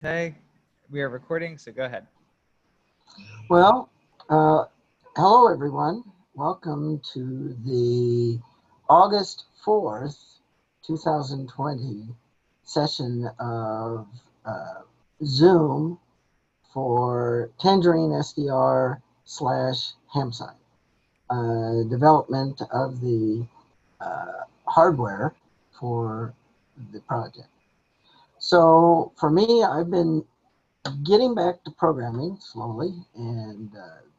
Okay, we are recording, so go ahead. Well, hello everyone. Welcome to the August 4th, 2020 session of Zoom for Tangerine SDR / Hamsite, development of the hardware for the project. So for me, I've been getting back to programming slowly, and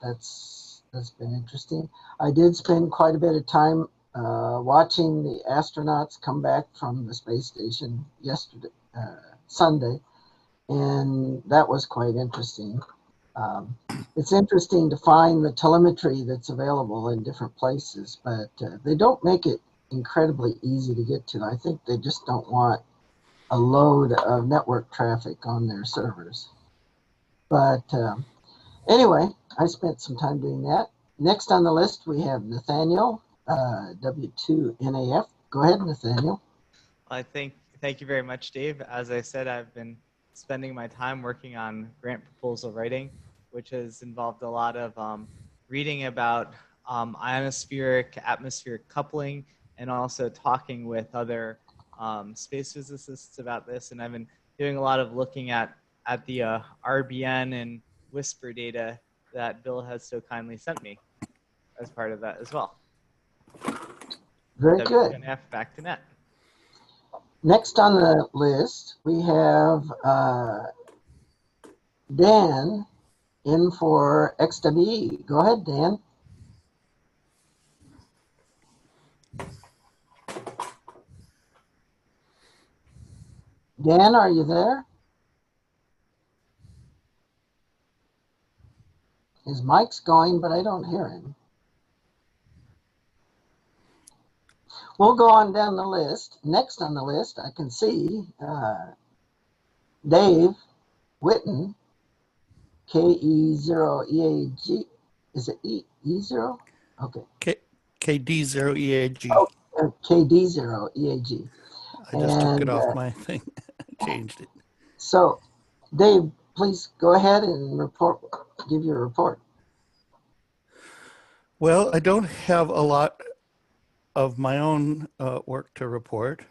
that's been interesting. I did spend quite a bit of time watching the astronauts come back from the space station yesterday, Sunday, and that was quite interesting. It's interesting to find the telemetry that's available in different places, but they don't make it incredibly easy to get to. I think they just don't want a load of network traffic on their servers. But anyway, I spent some time doing that. Next on the list, we have Nathaniel, W2NAF. Go ahead, Nathaniel. Thank you very much, Dave. As I said, I've been spending my time working on grant proposal writing, which has involved a lot of reading about ionospheric atmospheric coupling and also talking with other space physicists about this. And I've been doing a lot of looking at the RBN and WHISPER data that Bill has so kindly sent me as part of that as well. Very good. WNF back to net. Next on the list, we have Dan in for XWE. Go ahead, Dan. Dan, are you there? His mic's going, but I don't hear him. We'll go on down the list. Next on the list, I can see Dave Witten, KE0EAG. Is it E0? Okay. KD0EAG. Oh, KD0EAG. I just took it off my thing, changed it. So, Dave, please go ahead and give your report. Well, I don't have a lot of my own work to report.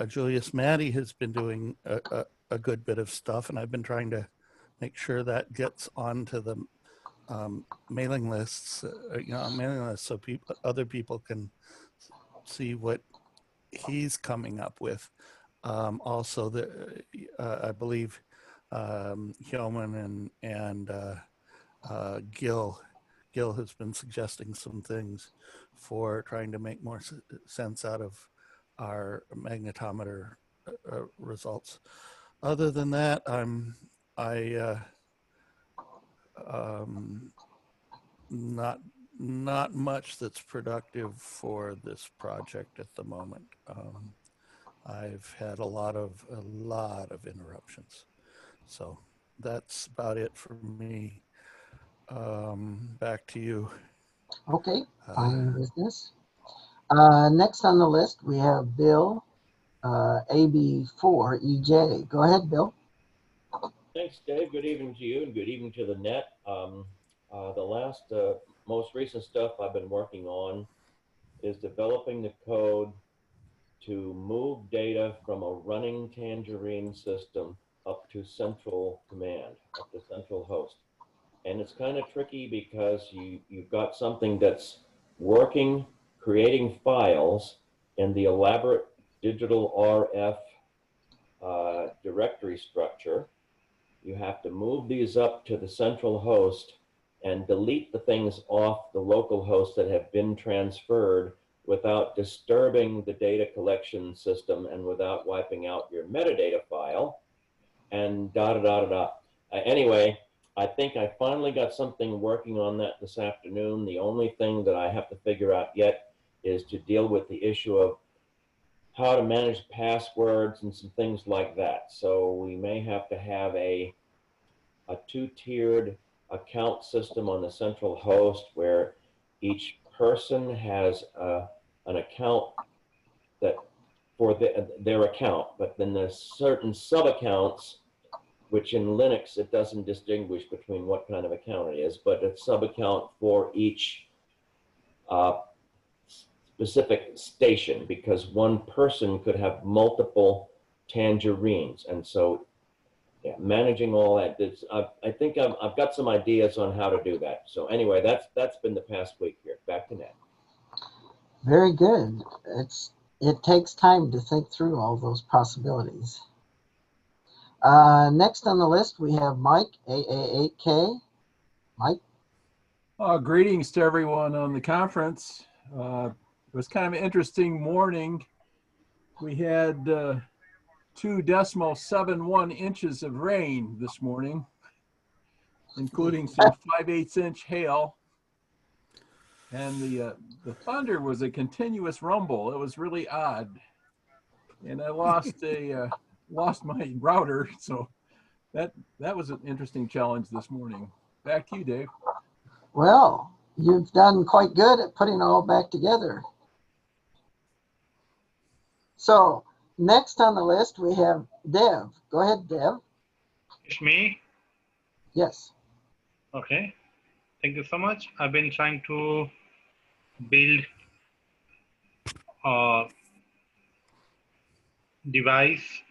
Julius Maddie has been doing a good bit of stuff, and I've been trying to make sure that gets onto the mailing lists, so other people can see what he's coming up with. Also, I believe Hyoman and Gil has been suggesting some things for trying to make more sense out of our magnetometer results. Other than that, not much that's productive for this project at the moment. I've had a lot of interruptions, so that's about it for me. Back to you. Okay, fine business. Next on the list, we have Bill, AB4EJ. Go ahead, Bill. Thanks, Dave. Good evening to you and good evening to the net. The most recent stuff I've been working on is developing the code to move data from a running Tangerine system up to central command, up to central host. And it's kind of tricky because you've got something that's working, creating files in the elaborate digital RF directory structure. You have to move these up to the central host and delete the things off the local host that have been transferred without disturbing the data collection system and without wiping out your metadata file, and anyway, I think I finally got something working on that this afternoon. The only thing that I have to figure out yet is to deal with the issue of how to manage passwords and some things like that. So we may have to have a two-tiered account system on the central host where each person has an account that for their account, but then there's certain sub-accounts, which in Linux, it doesn't distinguish between what kind of account it is, but a sub-account for each specific station, because one person could have multiple Tangerines. And so, yeah, managing all that, I think I've got some ideas on how to do that. So anyway, that's been the past week here. Back to Ned. Very good. It takes time to think through all those possibilities. Next on the list, we have Mike, AA8K. Mike? Greetings to everyone on the conference. It was kind of an interesting morning. We had 2.71 inches of rain this morning, including some 5/8 inch hail. And the thunder was a continuous rumble. It was really odd. And I lost my router, so that was an interesting challenge this morning. Back to you, Dave. Well, you've done quite good at putting it all back together. So next on the list, we have Dev. Go ahead, Dev. It's me. Yes. Okay. Thank you so much. I've been trying to build a device,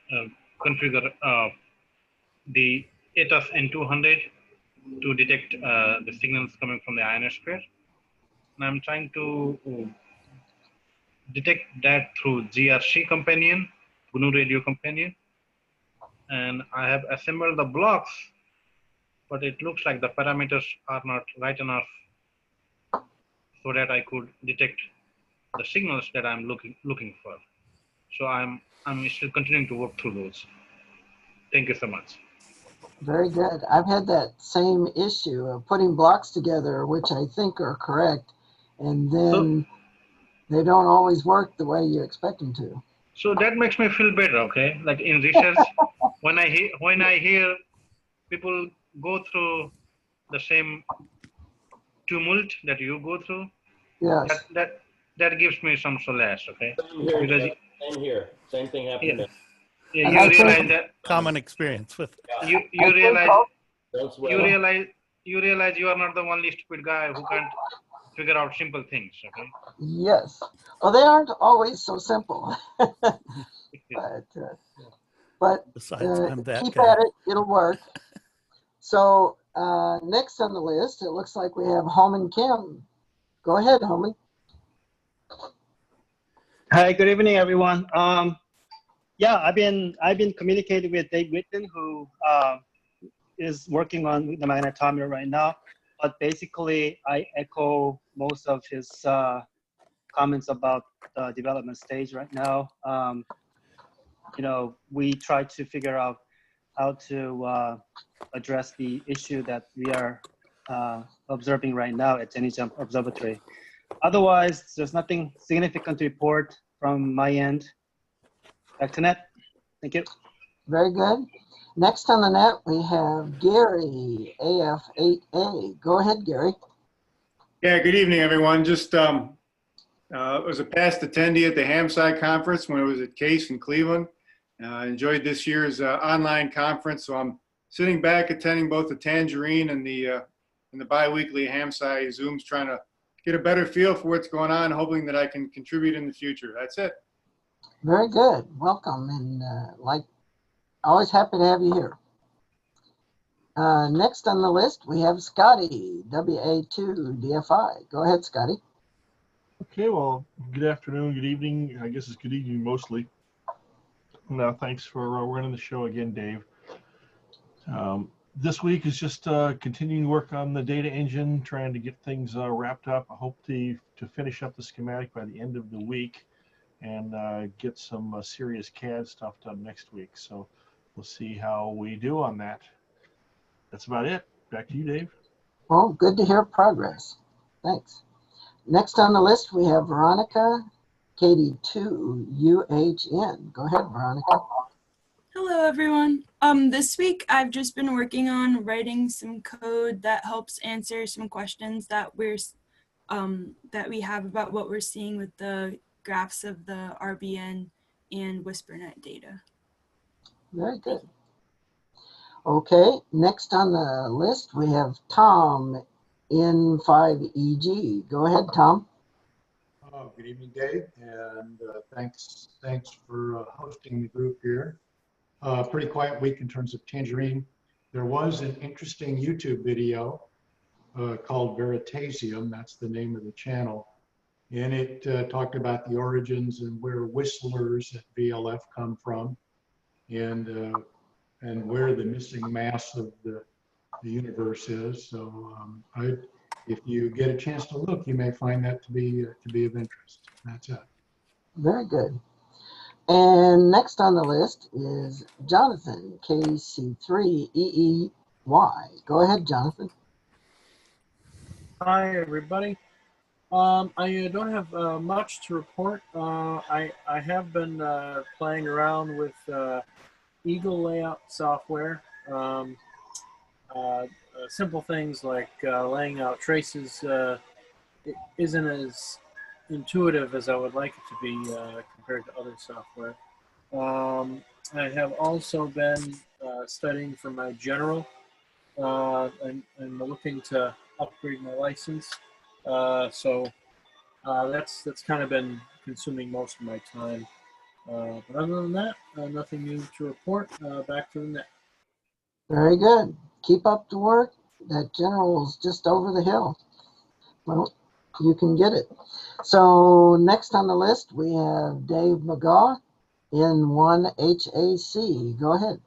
configure the ATUS-N200 to detect the signals coming from the ionosphere. And I'm trying to detect that through GRC companion, GNU Radio companion. And I have assembled the blocks, but it looks like the parameters are not right enough so that I could detect the signals that I'm looking for. So I'm still continuing to work through those. Thank you so much. Very good. I've had that same issue of putting blocks together, which I think are correct, and then they don't always work the way you expect them to. So that makes me feel better, okay? Like in research, when I hear people go through the same tumult that you go through, yes, that gives me some solace, okay? Same here, Jeff. Same here. Same thing happened to me. Yeah, you realize that Common experience with you realize you are not the only stupid guy who can't figure out simple things, okay? yes. Well, they aren't always so simple, but besides I'm that keep guy. at it. It'll work. So next on the list, it looks like we have Homan Kim. Go ahead, Homan. Hi, good evening, everyone. Yeah, I've been communicating with Dave Whitten, who is working on the magnetometer right now. But basically, I echo most of his comments about the development stage right now. You know, we try to figure out how to address the issue that we are observing right now at Jenny Jump Observatory. Otherwise, there's nothing significant to report from my end. Back to Ned. Thank you. Very good. Next on the net, we have Gary, AF8A. Go ahead, Gary. Yeah, good evening, everyone. Just was a past attendee at the HamSci conference when it was at Case in Cleveland. Enjoyed this year's online conference, so I'm sitting back attending both the Tangerine and the bi-weekly HamSci Zooms, trying to get a better feel for what's going on, hoping that I can contribute in the future. That's it. Very good. Welcome, and like always, happy to have you here. Next on the list, we have Scotty, WA2DFI. Go ahead, Scotty. Okay, well, good afternoon, good evening. I guess it's good evening mostly. Now, thanks for running the show again, Dave. This week is just continuing work on the data engine, trying to get things wrapped up. I hope to finish up the schematic by the end of the week and get some serious CAD stuff done next week. So we'll see how we do on that. That's about it. Back to you, Dave. Well, good to hear progress. Thanks. Next on the list, we have Veronica, KD2UHN. Go ahead, Veronica. Hello, everyone. This week I've just been working on writing some code that helps answer some questions that we have about what we're seeing with the graphs of the RBN and WhisperNet data. Very good. Okay, next on the list we have Tom in 5EG. Go ahead, Tom. Good evening, Dave, and thanks for hosting the group here. Pretty quiet week in terms of Tangerine. There was an interesting YouTube video called Veritasium, that's the name of the channel, and it talked about the origins and where whistlers at VLF come from, and where the missing mass of the universe is. So if you get a chance to look, you may find that to be of interest. That's it. Very good. And next on the list is Jonathan, KC3EEY. Go ahead, Jonathan. Hi, everybody. I don't have much to report. I have been playing around with Eagle layout software. Simple things like laying out traces it isn't as intuitive as I would like it to be compared to other software. I have also been studying for my general and looking to upgrade my license. So that's kind of been consuming most of my time. But other than that, nothing new to report. Back to the net. Very good. Keep up the work. That general's just over the hill. Well, you can get it. So next on the list, we have Dave McGaw in 1HAC. Go ahead.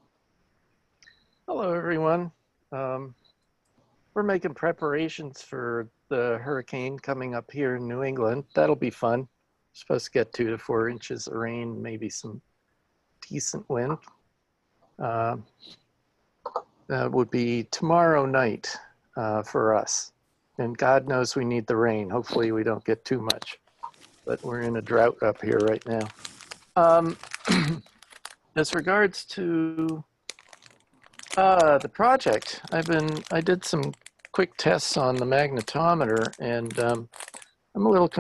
Hello, everyone. We're making preparations for the hurricane coming up here in New England. That'll be fun. We're supposed to get 2 to 4 inches of rain, maybe some decent wind. That would be tomorrow night for us. And God knows we need the rain. Hopefully we don't get too much, but we're in a drought up here right now. As regards to the project, I did some quick tests on the magnetometer, and I'm a little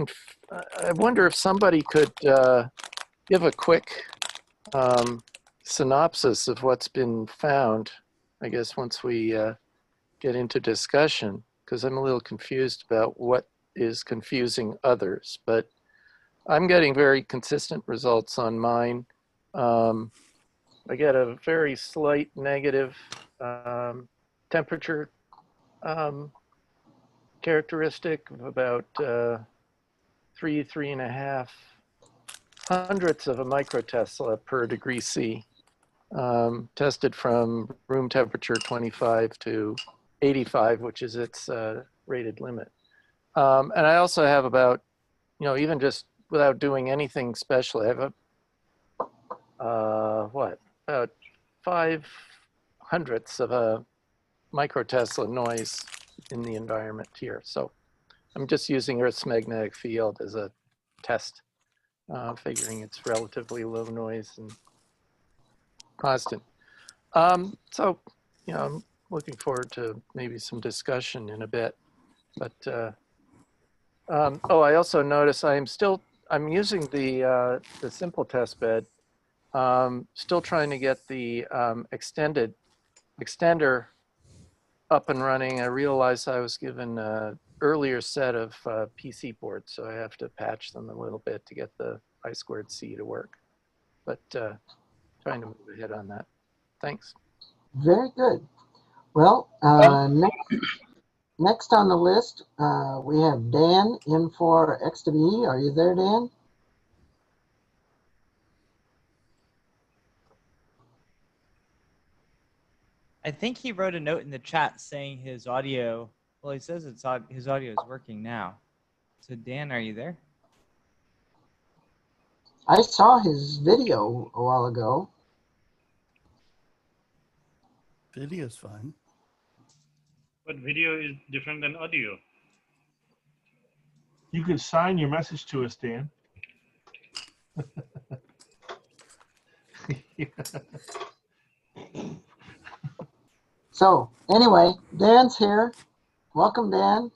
I wonder if somebody could give a quick synopsis of what's been found, I guess, once we get into discussion, because I'm a little confused about what is confusing others. But I'm getting very consistent results on mine. I get a very slight negative temperature characteristic of about 3.5 hundredths of a microtesla per degree C, tested from room temperature 25 to 85, which is its rated limit. And I also have about, even just without doing anything special, I have about 5 hundredths of a microtesla noise in the environment here. So I'm just using Earth's magnetic field as a test, figuring it's relatively low noise and constant. So, I'm looking forward to maybe some discussion in a bit. But I also notice I'm using the simple test bed. Still trying to get the extender up and running. I realized I was given an earlier set of PC boards, so I have to patch them a little bit to get the I2C to work. But trying to move ahead on that. Thanks. Very good. Well, next on the list, we have Dan in for X2E. Are you there, Dan? I think he wrote a note in the chat saying his audio, well, he says his audio is working now. So Dan, are you there? I saw his video a while ago. Video's fine. But video is different than audio. You can sign your message to us, Dan. So anyway, Dan's here. Welcome, Dan.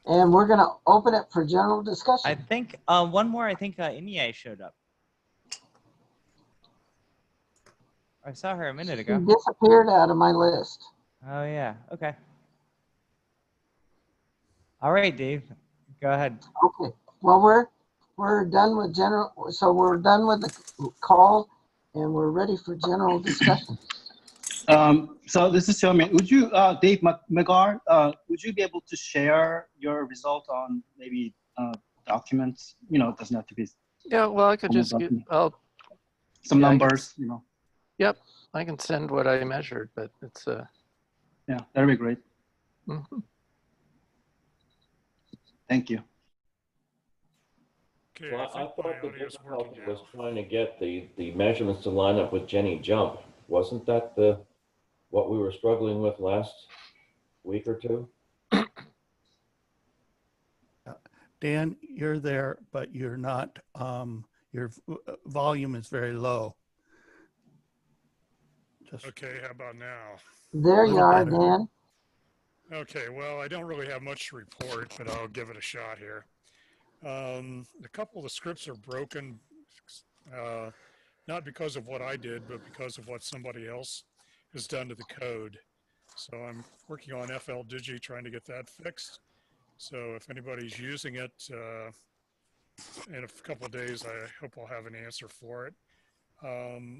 And we're going to open it for general discussion. I think one more. I think Inye showed up. I saw her a minute She ago. disappeared out of my list. Oh yeah. Okay. All right, Dave. Go ahead. Okay. Well, we're done with general. So we're done with the call, and we're ready for general discussion. So this is Xiaomi. Would you, Dave McGar, would you be able to share your result on maybe documents? You know, it doesn't have to be Yeah, well, I could just get, some yeah, numbers, you know. Yep, I can send what I measured, but it's Yeah, that'd be great. mhm. Thank you. Okay, well, I thought the difficulty was trying to get the measurements to line up with Jenny Jump. Wasn't that what we were struggling with last week or two? Dan, you're there, but you're not, your volume is very low. Okay, how about now? There you are, better. Dan. Okay, well, I don't really have much to report, but I'll give it a shot here. A couple of the scripts are broken, not because of what I did, but because of what somebody else has done to the code. So I'm working on FL-Digi trying to get that fixed. So if anybody's using it in a couple of days, I hope I'll have an answer for it.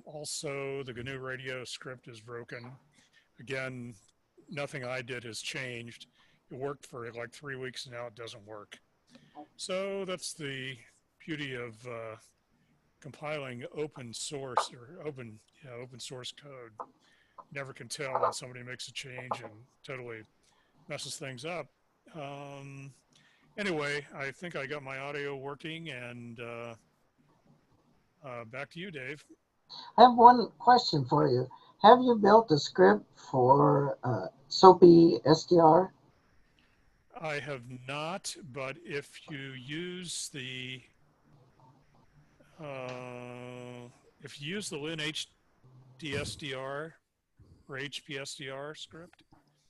Also, the GNU radio script is broken. Again, nothing I did has changed. It worked for like 3 weeks and now it doesn't work. So that's the beauty of compiling open source or open source code. Never can tell when somebody makes a change and totally messes things up. Anyway, I think I got my audio working, and back to you, Dave. I have one question for you. Have you built a script for SOAPy SDR? I have not, but if you use the LinHDSDR or HPSDR script,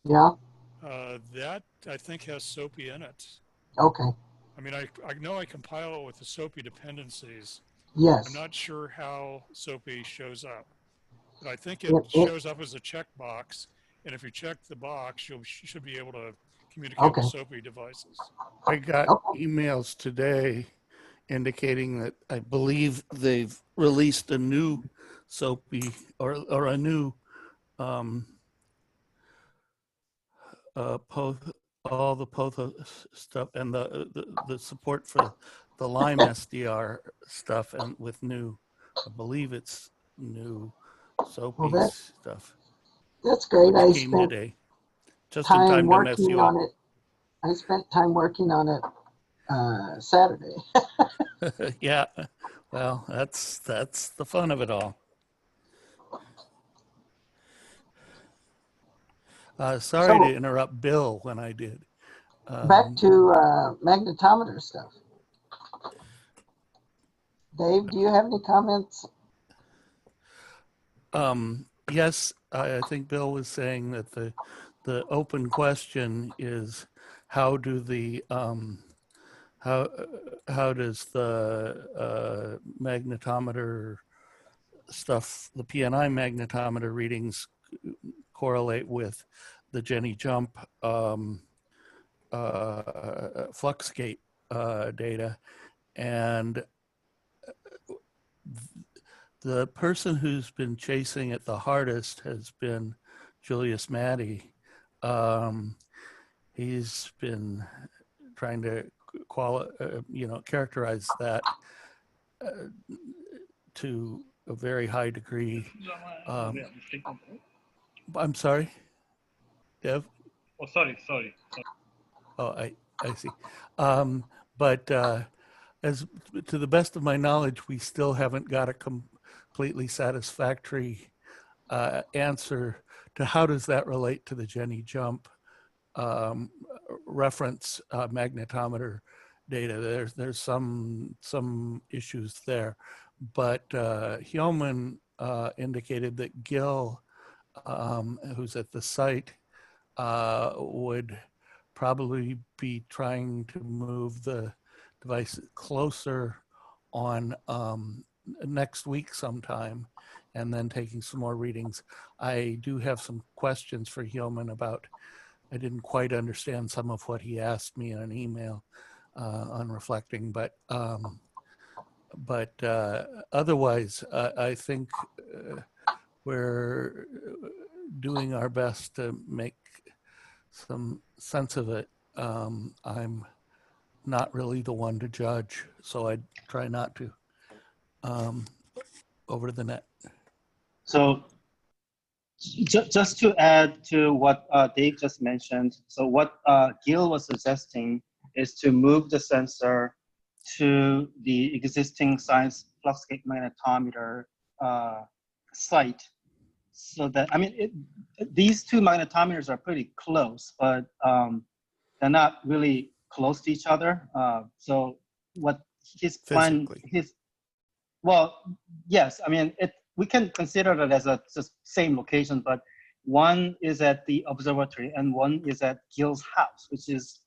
Yeah. that I think has SOAPy in it. Okay. I mean, I know I compile it with the SOAPy dependencies. Yes. I'm not sure how SOAPy shows up, but I think it shows up as a checkbox, and if you check the box, you should be able to communicate with SOAPy devices. I got emails today indicating that I believe they've released a new SOAPy or a new all the POTO stuff and the support for the Lime SDR stuff, and with new, I believe it's new SOAPy stuff. That's great. I Came spent today, just in time to mess you up. I spent time working on it Saturday. Yeah, well, that's the fun of it all. Sorry to interrupt Bill when I did. Back to magnetometer stuff. Dave, do you have any comments? Yes, I think Bill was saying that the open question is how do the how does the magnetometer stuff, the PNI magnetometer readings correlate with the Jenny Jump Fluxgate data, and the person who's been chasing it the hardest has been Julius Maddy. He's been trying to characterize that to a very high degree. I'm sorry, Dev? Oh, sorry. Oh, I see. But as to the best of my knowledge, we still haven't got a completely satisfactory answer to how does that relate to the Jenny Jump reference magnetometer data. There's some issues there, but Hillman indicated that Gil, who's at the site, would probably be trying to move the device closer on next week sometime, and then taking some more readings. I do have some questions for Hyomin about, I didn't quite understand some of what he asked me in an email on reflecting, but otherwise, I think we're doing our best to make some sense of it. I'm not really the one to judge, so I try not to over the net. So just to add to what Dave just mentioned, so what Gil was suggesting is to move the sensor to the existing science fluxgate magnetometer site, so that, I mean, these two magnetometers are pretty close, but they're not really close to each other. So what his plan, well, yes, I mean, we can consider it as a just same location, but one is at the observatory and one is at Gil's house, which is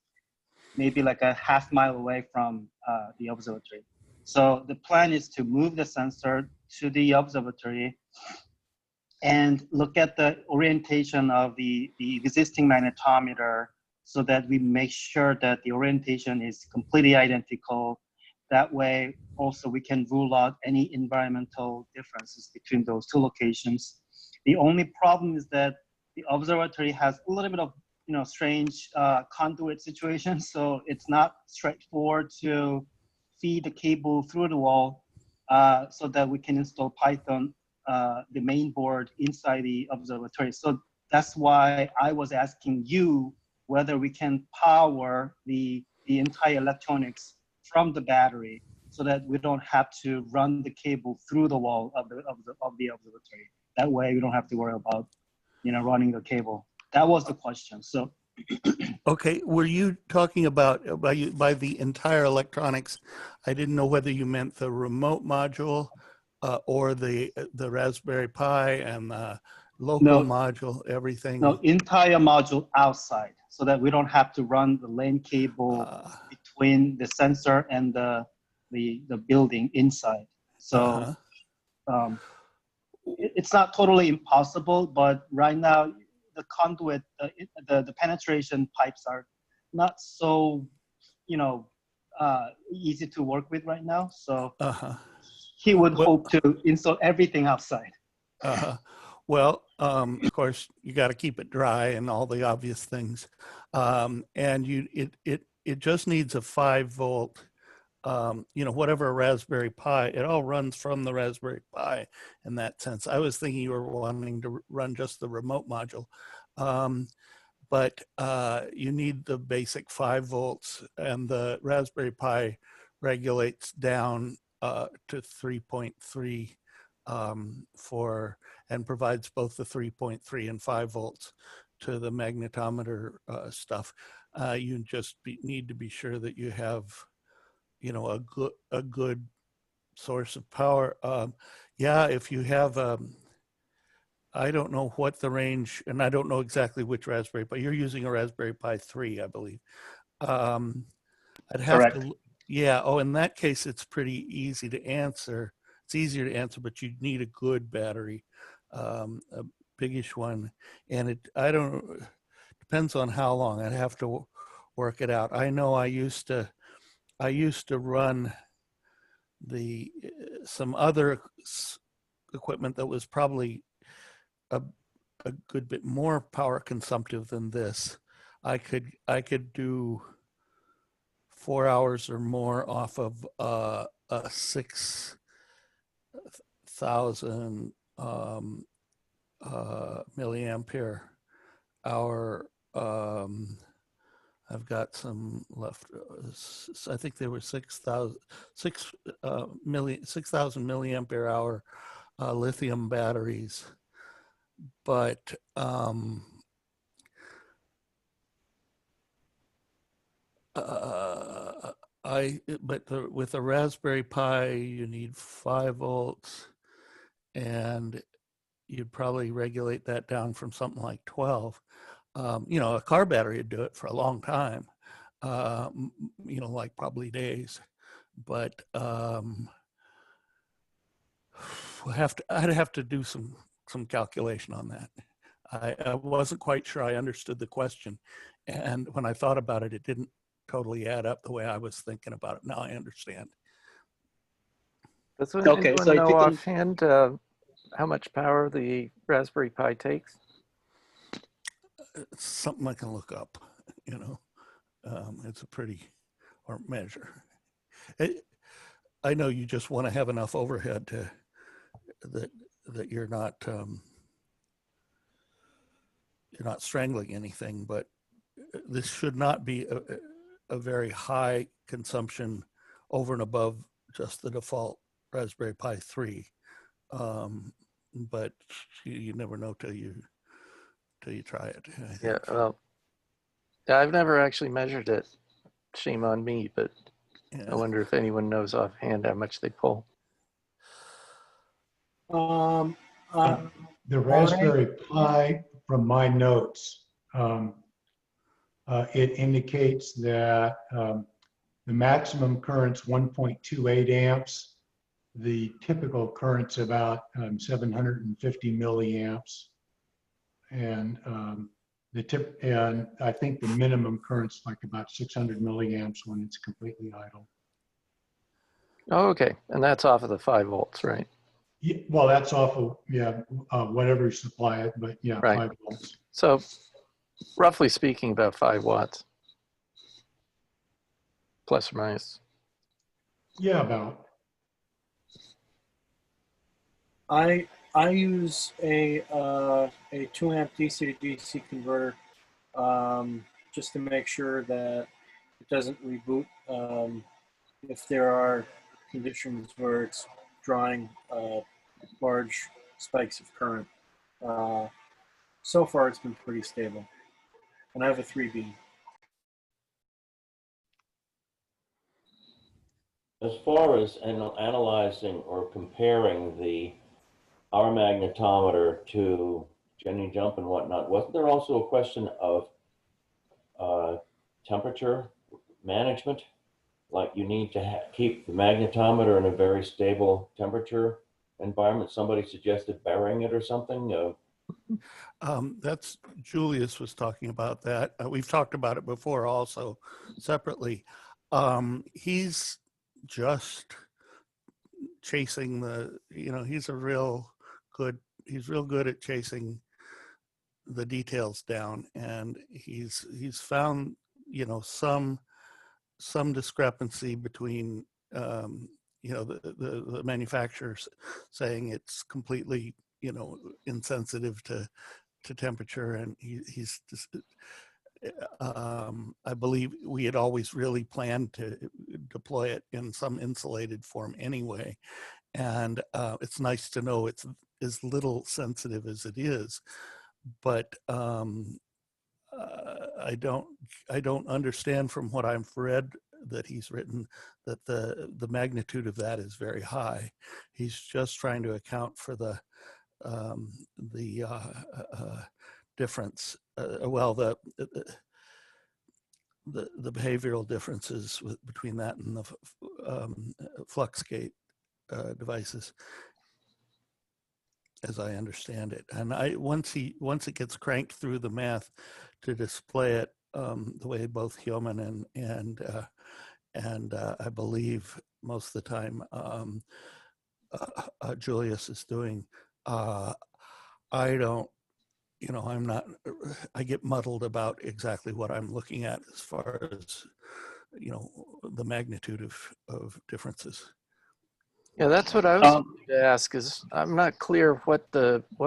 maybe like a half-mile away from the observatory. So the plan is to move the sensor to the observatory and look at the orientation of the existing magnetometer so that we make sure that the orientation is completely identical. That way, also, we can rule out any environmental differences between those two locations. The only problem is that the observatory has a little bit of, strange conduit situation, so it's not straightforward to feed the cable through the wall so that we can install Python, the main board inside the observatory. So that's why I was asking you whether we can power the entire electronics from the battery so that we don't have to run the cable through the wall of the observatory. That way we don't have to worry about, running the cable. That was the question. So. Okay, were you talking about by the entire electronics? I didn't know whether you meant the remote module or the Raspberry Pi and the local module, everything. No, entire module outside, so that we don't have to run the LAN cable between the sensor and the building inside. So it's not totally impossible, but right now the conduit, the penetration pipes are not so, easy to work with right now. So he would hope to install everything outside. Well, of course, you got to keep it dry and all the obvious things, and it just needs a 5-volt. Whatever a Raspberry Pi, it all runs from the Raspberry Pi in that sense. I was thinking you were wanting to run just the remote module, but you need the basic 5 volts, and the Raspberry Pi regulates down to 3.3 and provides both the 3.3 and 5 volts to the magnetometer stuff. You just need to be sure that you have a good source of power. If you have I don't know what the range, and I don't know exactly which Raspberry, but you're using a Raspberry Pi 3, I believe. I'd have Correct. in that case, it's pretty easy to answer. It's easier to answer, but you need a good battery, a biggish one. And depends on how long. I'd have to work it out. I know I used to run some other equipment that was probably a good bit more power consumptive than this. I could do 4 hours or more off of a 6,000 milliampere hour. I've got some left. I think they were 6,000 milliampere hour lithium batteries, but with a Raspberry Pi, you need 5 volts, and you'd probably regulate that down from something like 12. A car battery would do it for a long time, like probably days. But I'd have to do some calculation on that. I wasn't quite sure I understood the question, and when I thought about it, it didn't totally add up the way I was thinking about it. Now I understand. Does Okay, anyone so if know you can, offhand how much power the Raspberry Pi takes? It's something I can look up. You know, it's a pretty or measure. I know you just want to have enough overhead to that you're not strangling anything, but this should not be a very high consumption over and above just the default Raspberry Pi 3. But you never know till you try it. Yeah, well, I've never actually measured it. Shame on me, but Yeah. I wonder if anyone knows offhand how much they pull. The Raspberry Pi, from my notes, it indicates that the maximum current's 1.28 amps. The typical current's about 750 milliamps, and and I think the minimum current's like about 600 milliamps when it's completely idle. Oh, okay, and that's off of the 5 volts, right? Yeah, well, that's off of whatever you supply it, but yeah, Right. 5 volts. So, roughly speaking, about 5 watts, plus or minus. Yeah, about. I use a 2 amp DC to DC converter just to make sure that it doesn't reboot if there are conditions where it's drawing large spikes of current. So far, it's been pretty stable, and I have a 3B. As far as analyzing or comparing our magnetometer to Jenny Jump and whatnot, wasn't there also a question of temperature management? Like you need to keep the magnetometer in a very stable temperature environment. Somebody suggested burying it or something. That's Julius was talking about that. We've talked about it before also separately. He's just chasing he's real good at chasing the details down, and he's found some discrepancy between the manufacturers saying it's completely insensitive to temperature, and he's just I believe we had always really planned to deploy it in some insulated form anyway, and it's nice to know it's as little sensitive as it is, but I don't understand from what I've read that he's written that the magnitude of that is very high. He's just trying to account for the difference. The behavioral differences between that and the Fluxgate devices, as I understand it. And once it gets cranked through the math to display it the way both Hyomin and I believe most of the time Julius is doing, I get muddled about exactly what I'm looking at as far as, the magnitude of differences. Yeah, that's what I was going to ask, is I'm not clear what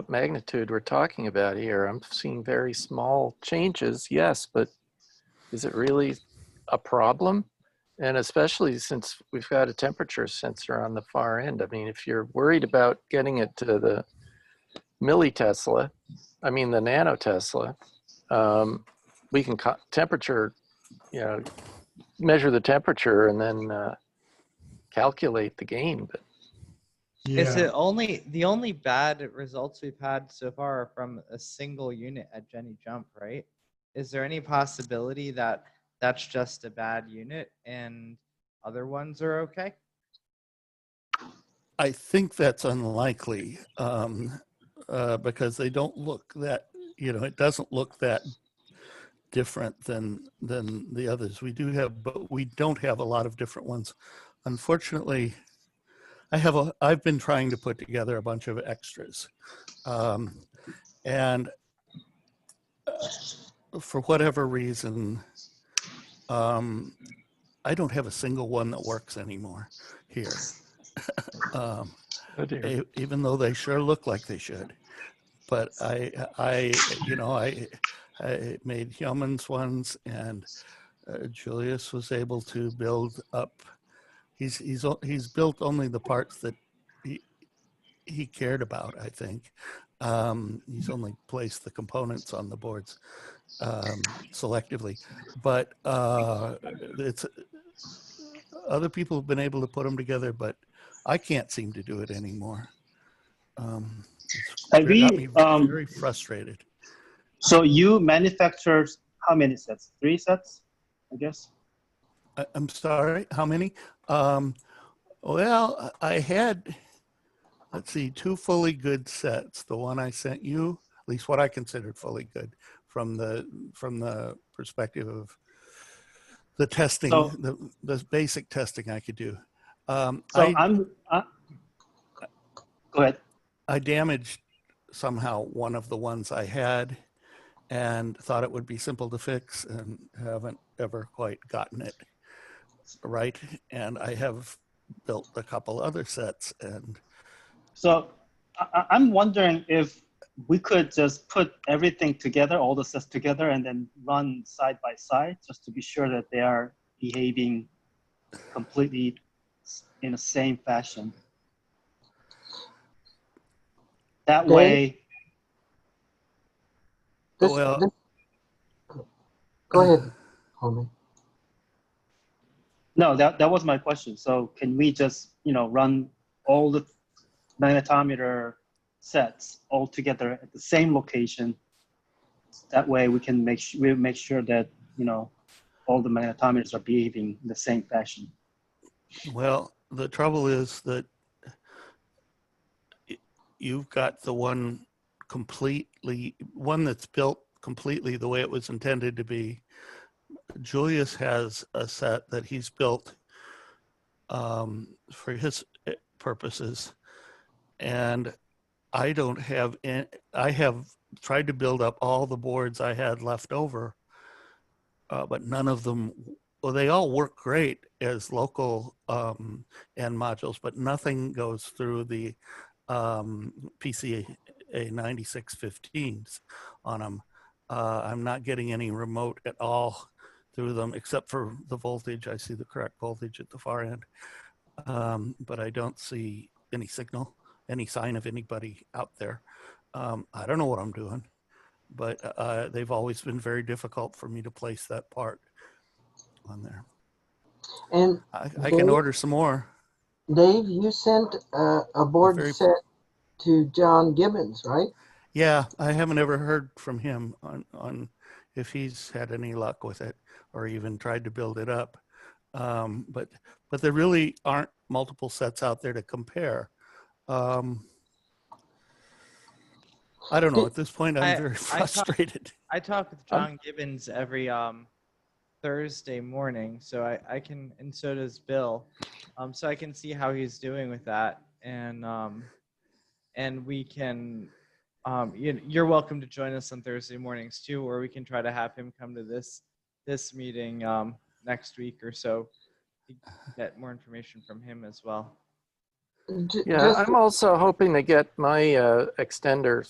magnitude we're talking about here. I'm seeing very small changes, yes, but is it really a problem? And especially since we've got a temperature sensor on the far end. I mean, if you're worried about getting it to the millitesla, the nanotesla, we can temperature, measure the temperature and then calculate the gain. But is it the only bad results we've had so far are from a single unit at Jenny Jump, right? Is there any possibility that that's just a bad unit and other ones are okay? I think that's unlikely because they don't look that, it doesn't look that different than the others. We do have, but we don't have a lot of different ones. Unfortunately, I've been trying to put together a bunch of extras. And for whatever reason, I don't have a single one that works anymore here. Oh dear. Even though they sure look like they should. But I made Hellman's ones, and Julius was able to build up. He's built only the parts that he cared about, I think. He's only placed the components on the boards selectively, but it's other people have been able to put them together, but I can't seem to do it anymore. It's got me very frustrated. So you manufacture how many sets? 3 sets, I guess? I'm sorry, how many? Well, I had, let's see, 2 fully good sets. The one I sent you, at least what I considered fully good from the perspective of the testing, the basic testing I could do. Go ahead. I damaged somehow one of the ones I had and thought it would be simple to fix, and haven't ever quite gotten it right. And I have built a couple other sets. And so I'm wondering if we could just put everything together, all the sets together, and then run side by side, just to be sure that they are behaving completely in the same fashion. That way. Go ahead, homie. No, that was my question. So can we just, run all the magnetometer sets all together at the same location? That way we can make sure that, all the magnetometers are behaving in the same fashion. Well, the trouble is that you've got the one that's built completely the way it was intended to be. Julius has a set that he's built for his purposes, and I don't have any. I have tried to build up all the boards I had left over, but none of them, well, they all work great as local end modules, but nothing goes through the PCA 9615s on them. I'm not getting any remote at all through them, except for the voltage. I see the correct voltage at the far end, but I don't see any signal, any sign of anybody out there. I don't know what I'm doing, but they've always been very difficult for me to place that part on there. And I can order some more. Dave, you sent a board set to John Gibbons, right? Yeah, I haven't ever heard from him on if he's had any luck with it or even tried to build it up. But there really aren't multiple sets out there to compare. I don't know. At this point, I'm very frustrated. I talk with John Gibbons every Thursday morning, so I can, and so does Bill. So I can see how he's doing with that, and we can. You're welcome to join us on Thursday mornings too, or we can try to have him come to this meeting next week or so to get more information from him as well. Yeah, I'm also hoping to get my extender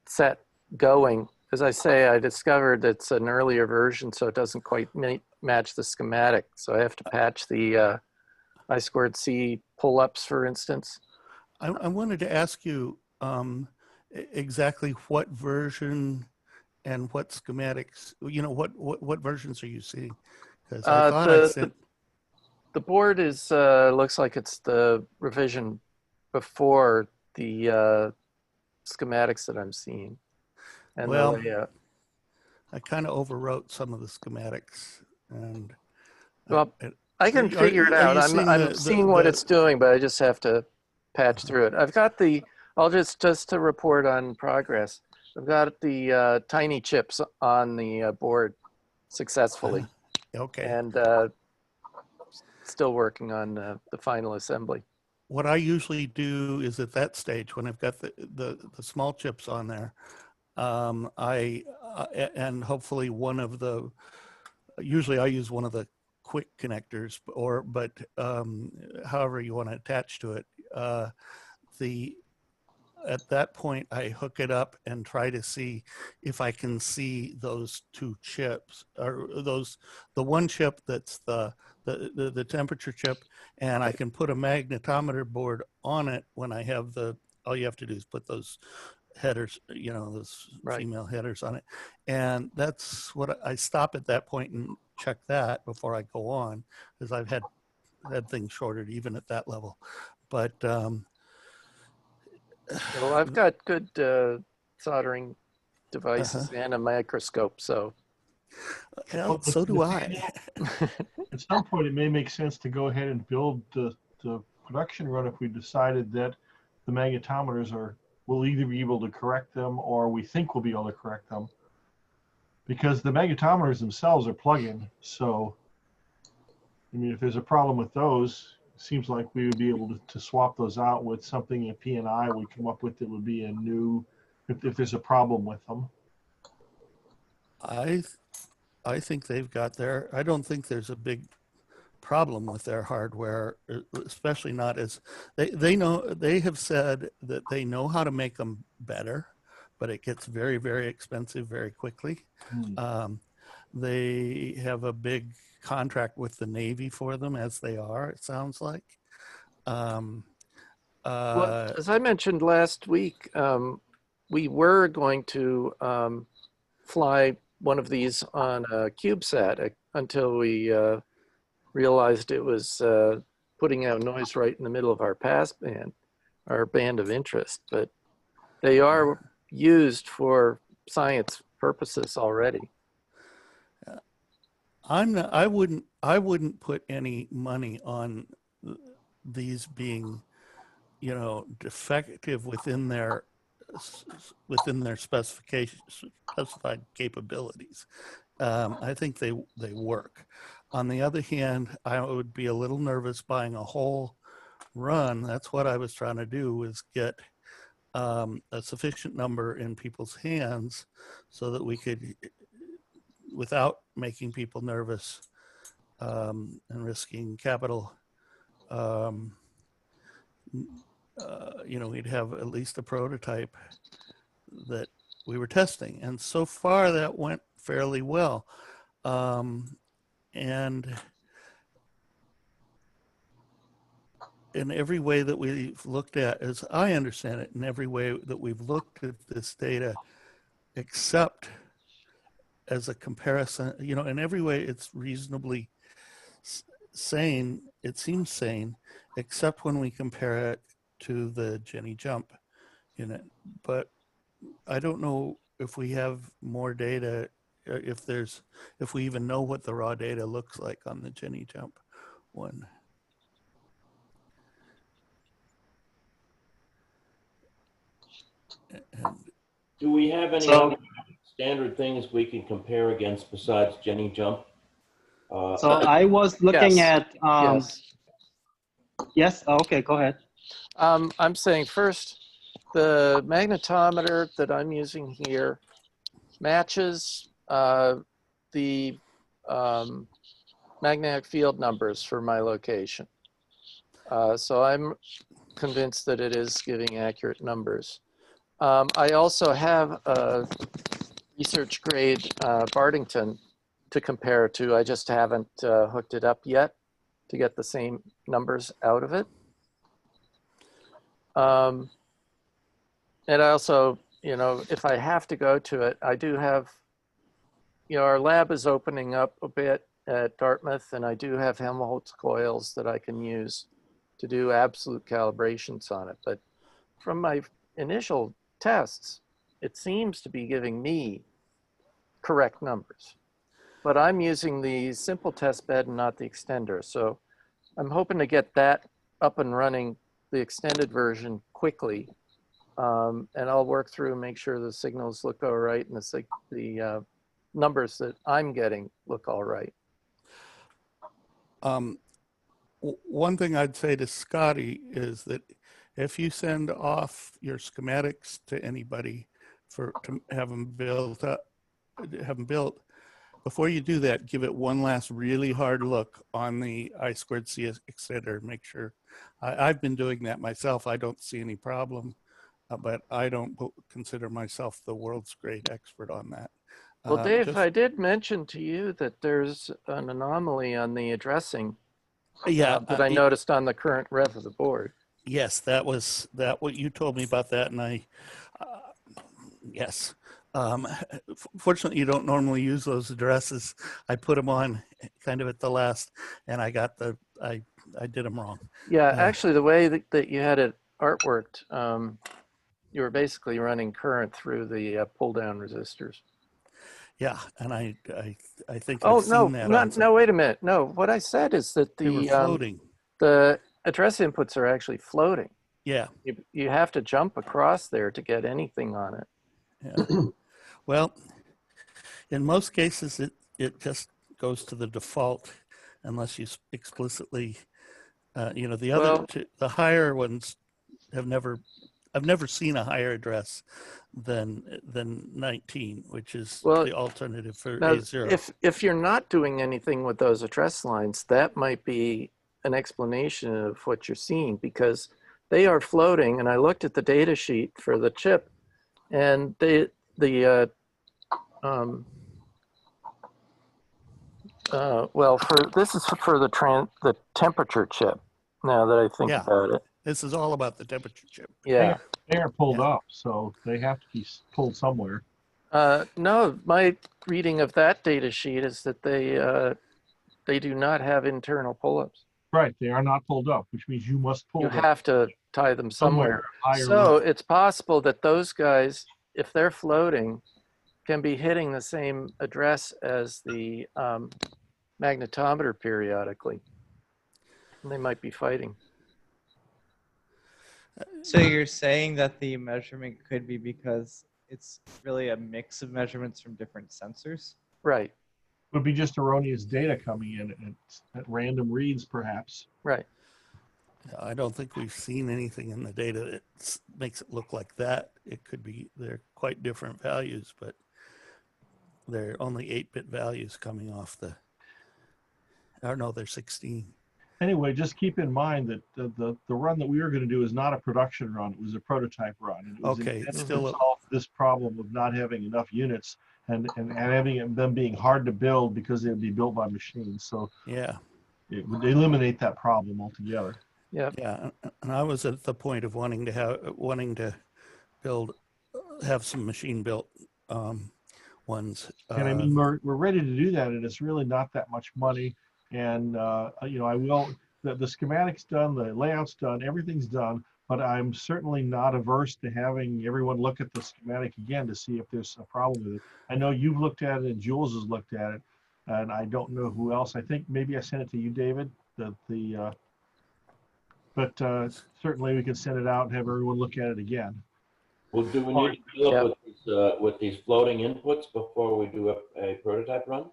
set going. As I say, I discovered it's an earlier version, so it doesn't quite match the schematic. So I have to patch the I2C pull-ups, for instance. I wanted to ask you exactly what version and what schematics, what versions are you seeing? Because I thought the board is looks like it's the revision before the schematics that I'm seeing. And well, I kind of overwrote some of the schematics, and well, I can figure it out. I'm seeing what it's doing, but I just have to patch through it. I've got the, I'll just to report on progress. I've got the tiny chips on the board successfully. Okay. And still working on the final assembly. What I usually do is at that stage, when I've got the small chips on there, and hopefully one of the, usually I use one of the quick connectors, but however you want to attach to it. At that point, I hook it up and try to see if I can see those two chips, or the one chip that's the temperature chip, and I can put a magnetometer board on it when I have all you have to do is put those headers, those female headers on it. And that's what I stop at that point and check that before I go on, because I've had things shorted even at that level. But, well, I've got good soldering devices and a microscope, so. Well, so do I. At some point, it may make sense to go ahead and build the production run if we decided that the magnetometers we'll either be able to correct them or we think we'll be able to correct them. Because the magnetometers themselves are plug-in, so, I mean, if there's a problem with those, seems like we would be able to swap those out with something in P&I we come up with that would be a new, if there's a problem with them. I think they've got I don't think there's a big problem with their hardware, especially not as, they have said that they know how to make them better, but it gets very, very expensive very quickly. They have a big contract with the Navy for them, as they are, it sounds like. Well, as I mentioned last week, we were going to fly one of these on a CubeSat until we realized it was putting out noise right in the middle of our passband, our band of interest. But they are used for science purposes already. I wouldn't put any money on these being, defective within their specified capabilities. I think they work. On the other hand, I would be a little nervous buying a whole run. That's what I was trying to do, was get a sufficient number in people's hands so that we could, without making people nervous and risking capital, we'd have at least a prototype that we were testing. And so far that went fairly well. And in every way that we've looked at, as I understand it, in every way that we've looked at this data, except as a comparison, in every way it's reasonably sane, it seems sane, except when we compare it to the Jenny jump unit. But I don't know if we have more data, if we even know what the raw data looks like on the Jenny jump one. Do we have any other standard things we can compare against besides Jenny jump? So I was looking at. Yes. Yes. Oh, okay. Go ahead. I'm saying first, the magnetometer that I'm using here matches the magnetic field numbers for my location. So I'm convinced that it is giving accurate numbers. I also have a research grade Bardington to compare to. I just haven't hooked it up yet to get the same numbers out of it. And I also, if I have to go to it, I do have, our lab is opening up a bit at Dartmouth, and I do have Helmholtz coils that I can use to do absolute calibrations on it. But from my initial tests, it seems to be giving me correct numbers. But I'm using the simple test bed and not the extender. So I'm hoping to get that up and running the extended version quickly, and I'll work through and make sure the signals look all right and the numbers that I'm getting look all right. One thing I'd say to Scotty is that if you send off your schematics to anybody to have them built, before you do that, give it one last really hard look on the I2C extender. Make sure. I've been doing that myself. I don't see any problem, but I don't consider myself the world's great expert on that. Well, Dave, I did mention to you that there's an anomaly on the addressing. Yeah, that I noticed on the current rev of the board. Yes, that was what you told me about that, and I, yes. Fortunately, you don't normally use those addresses. I put them on kind of at the last, and I got I did them wrong. Yeah, actually, the way that you had it artworked, you were basically running current through the pull down resistors. Yeah, and I think I've seen that. No, wait a minute. No, what I said is that they were floating. The address inputs are actually floating. Yeah. You have to jump across there to get anything on it. Yeah. Well, in most cases, it just goes to the default unless you explicitly, the higher ones I've never seen a higher address than 19, which is the alternative for A0. If you're not doing anything with those address lines, that might be an explanation of what you're seeing, because they are floating. And I looked at the data sheet for the chip, and this is for the temperature chip. Now that I think about it, this is all about the temperature chip. Yeah, they are pulled up, so they have to be pulled somewhere. No, my reading of that data sheet is that they do not have internal pull-ups. Right, they are not pulled up, which means you must pull them. You have to tie them somewhere. So it's possible that those guys, if they're floating, can be hitting the same address as the magnetometer periodically. And they might be fighting. So you're saying that the measurement could be because it's really a mix of measurements from different sensors? Right. It would be just erroneous data coming in at random reads, perhaps. Right. I don't think we've seen anything in the data that makes it look like that. It could be, they're quite different values, but they're only 8-bit values coming off they're 16. Anyway, just keep in mind that the run that we were going to do is not a production run. It was a prototype run. And it was it's still to solve this problem of not having enough units and having them being hard to build because they would be built by machines. So yeah, it would eliminate that problem altogether. Yeah, and I was at the point of wanting to have some machine built ones. And I mean, we're ready to do that, and it's really not that much money. And the schematic's done, the layout's done, everything's done, but I'm certainly not averse to having everyone look at the schematic again to see if there's a problem with it. I know you've looked at it and Jules has looked at it, and I don't know who else. I think maybe I sent it to you, David, but certainly we can send it out and have everyone look at it again. Well, do we need to deal with these floating inputs before we do a prototype run?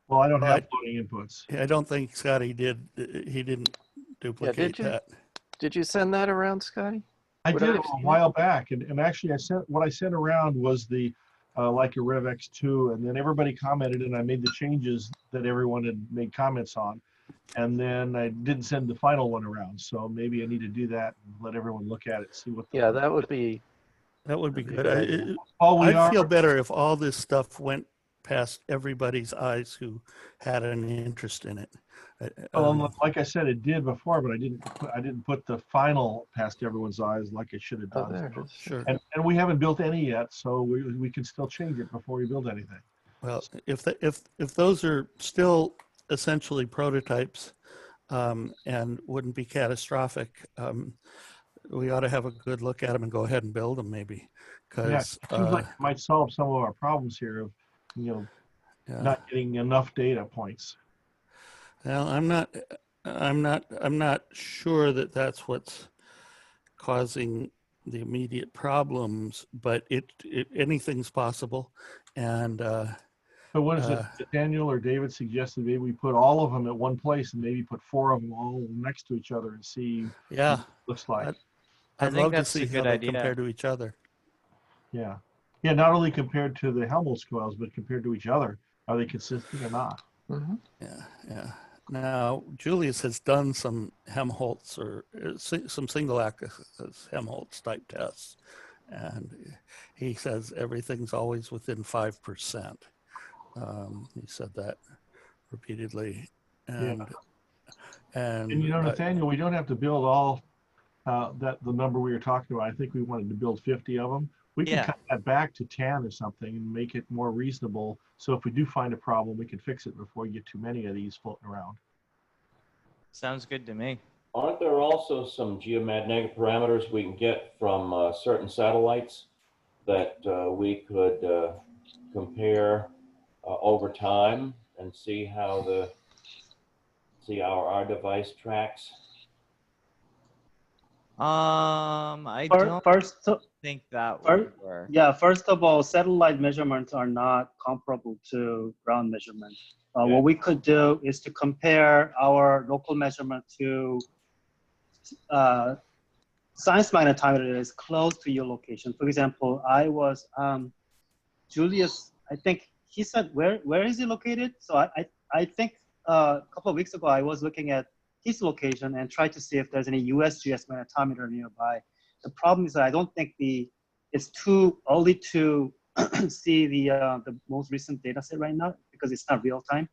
Well, I don't have floating inputs. I don't think Scotty did. He didn't duplicate that. Did you send that around, Scotty? I did a while back, and actually what I sent around was the like a Rev X2, and then everybody commented, and I made the changes that everyone had made comments on, and then I didn't send the final one around. So maybe I need to do that and let everyone look at it, see what. That would be good. I'd feel better if all this stuff went past everybody's eyes who had an interest in it. Like I said, it did before, but I didn't put the final past everyone's eyes like it should have done. Sure. And we haven't built any yet, so we can still change it before we build anything. Well, if those are still essentially prototypes and wouldn't be catastrophic, we ought to have a good look at them and go ahead and build them, maybe. Because it seems like it might solve some of our problems here of not getting enough data points. Well, I'm not sure that that's what's causing the immediate problems, but anything's possible. And but what is it, Daniel or David suggested maybe we put all of them at one place and maybe put 4 of them all next to each other and see yeah, what it looks like. I'd think love to that's see a how good they idea. compare to each other. Yeah. Yeah, not only compared to the Helmholtz coils, but compared to each other. Are they consistent or not? Mm-hmm. Yeah, yeah. Now, Julius has done some Helmholtz or some single axis Helmholtz type tests, and he says everything's always within 5%. He said that repeatedly, and And you know, Nathaniel, we don't have to build all the number we were talking about. I think we wanted to build 50 of them. We can cut that back to 10 or something and make it more reasonable. So if we do find a problem, we can fix it before we get too many of these floating around. Sounds good to me. Aren't there also some geomagnetic parameters we can get from certain satellites that we could compare over time and see how our device tracks? I don't think that would work. Yeah, first of all, satellite measurements are not comparable to ground measurements. What we could do is to compare our local measurement to science magnetometer that is close to your location. For example, Julius, I think he said, where is he located? So I think a couple of weeks ago, I was looking at his location and tried to see if there's any USGS magnetometer nearby. The problem is that I don't think it's too early to see the most recent data set right now because it's not real time.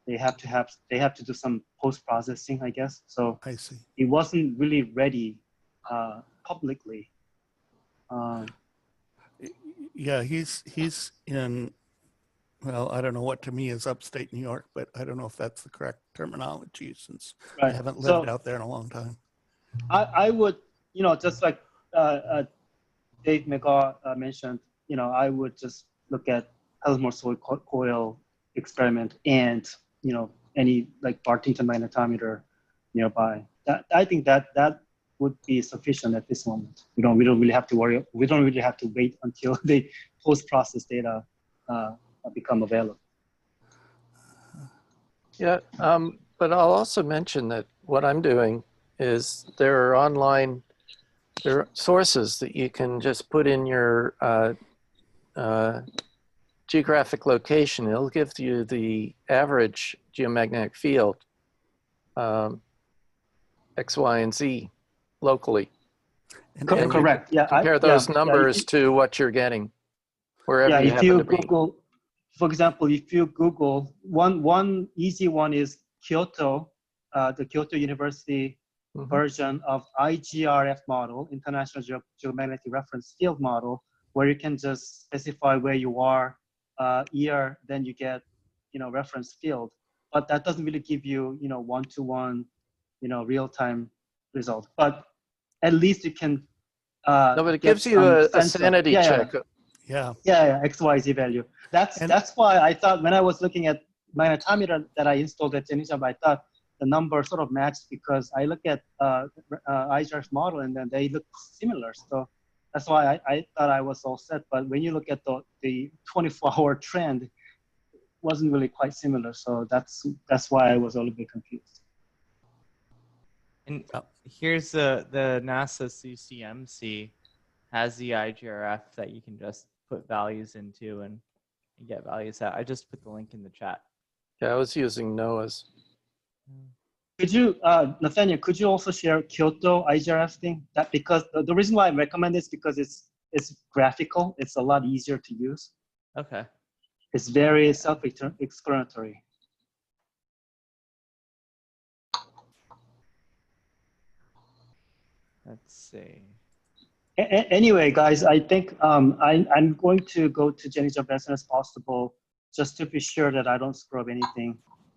They have to do some post processing, I guess. So I see. It wasn't really ready publicly. Yeah, he's in. Well, I don't know what to me is upstate New York, but I don't know if that's the correct terminology since I haven't lived out there in a long time. I would, just like Dave McGaw mentioned, I would just look at Helmholtz coil experiment and, any like Bartington magnetometer nearby. I think that would be sufficient at this moment. We don't really have to worry. We don't really have to wait until the post-process data become available. Yeah, but I'll also mention that what I'm doing is there are sources that you can just put in your geographic location. It'll give you the average geomagnetic field, X, Y, and Z locally. And correct. Yeah. Compare those numbers to what you're getting wherever you happen to be. Google, for example, if you Google, one easy one is Kyoto, the Kyoto University version of IGRF model, International Geomagnetic Reference Field model, where you can just specify where you are, year, then you get, reference field. But that doesn't really give you, one-to-one, real-time result. But at least you can. No, but it gives you a sanity check. Yeah. Yeah, XYZ value. That's why I thought when I was looking at magnetometer that I installed at GenIJab, I thought the number sort of matched because I look at IGRF model and then they look similar. So that's why I thought I was all set. But when you look at the 24-hour trend, it wasn't really quite similar. So that's why I was a little bit confused. And here's the NASA CCMC has the IGRF that you can just put values into and get values out. I just put the link in the chat. Yeah, I was using NOAA's. Could you, Nathaniel, could you also share Kyoto IGRF thing? That because the reason why I recommend this because it's graphical. It's a lot easier to use. Okay. It's very self-explanatory. Let's see. Anyway, guys, I think I'm going to go to GenIJab as soon as possible, just to be sure that I don't screw up anything.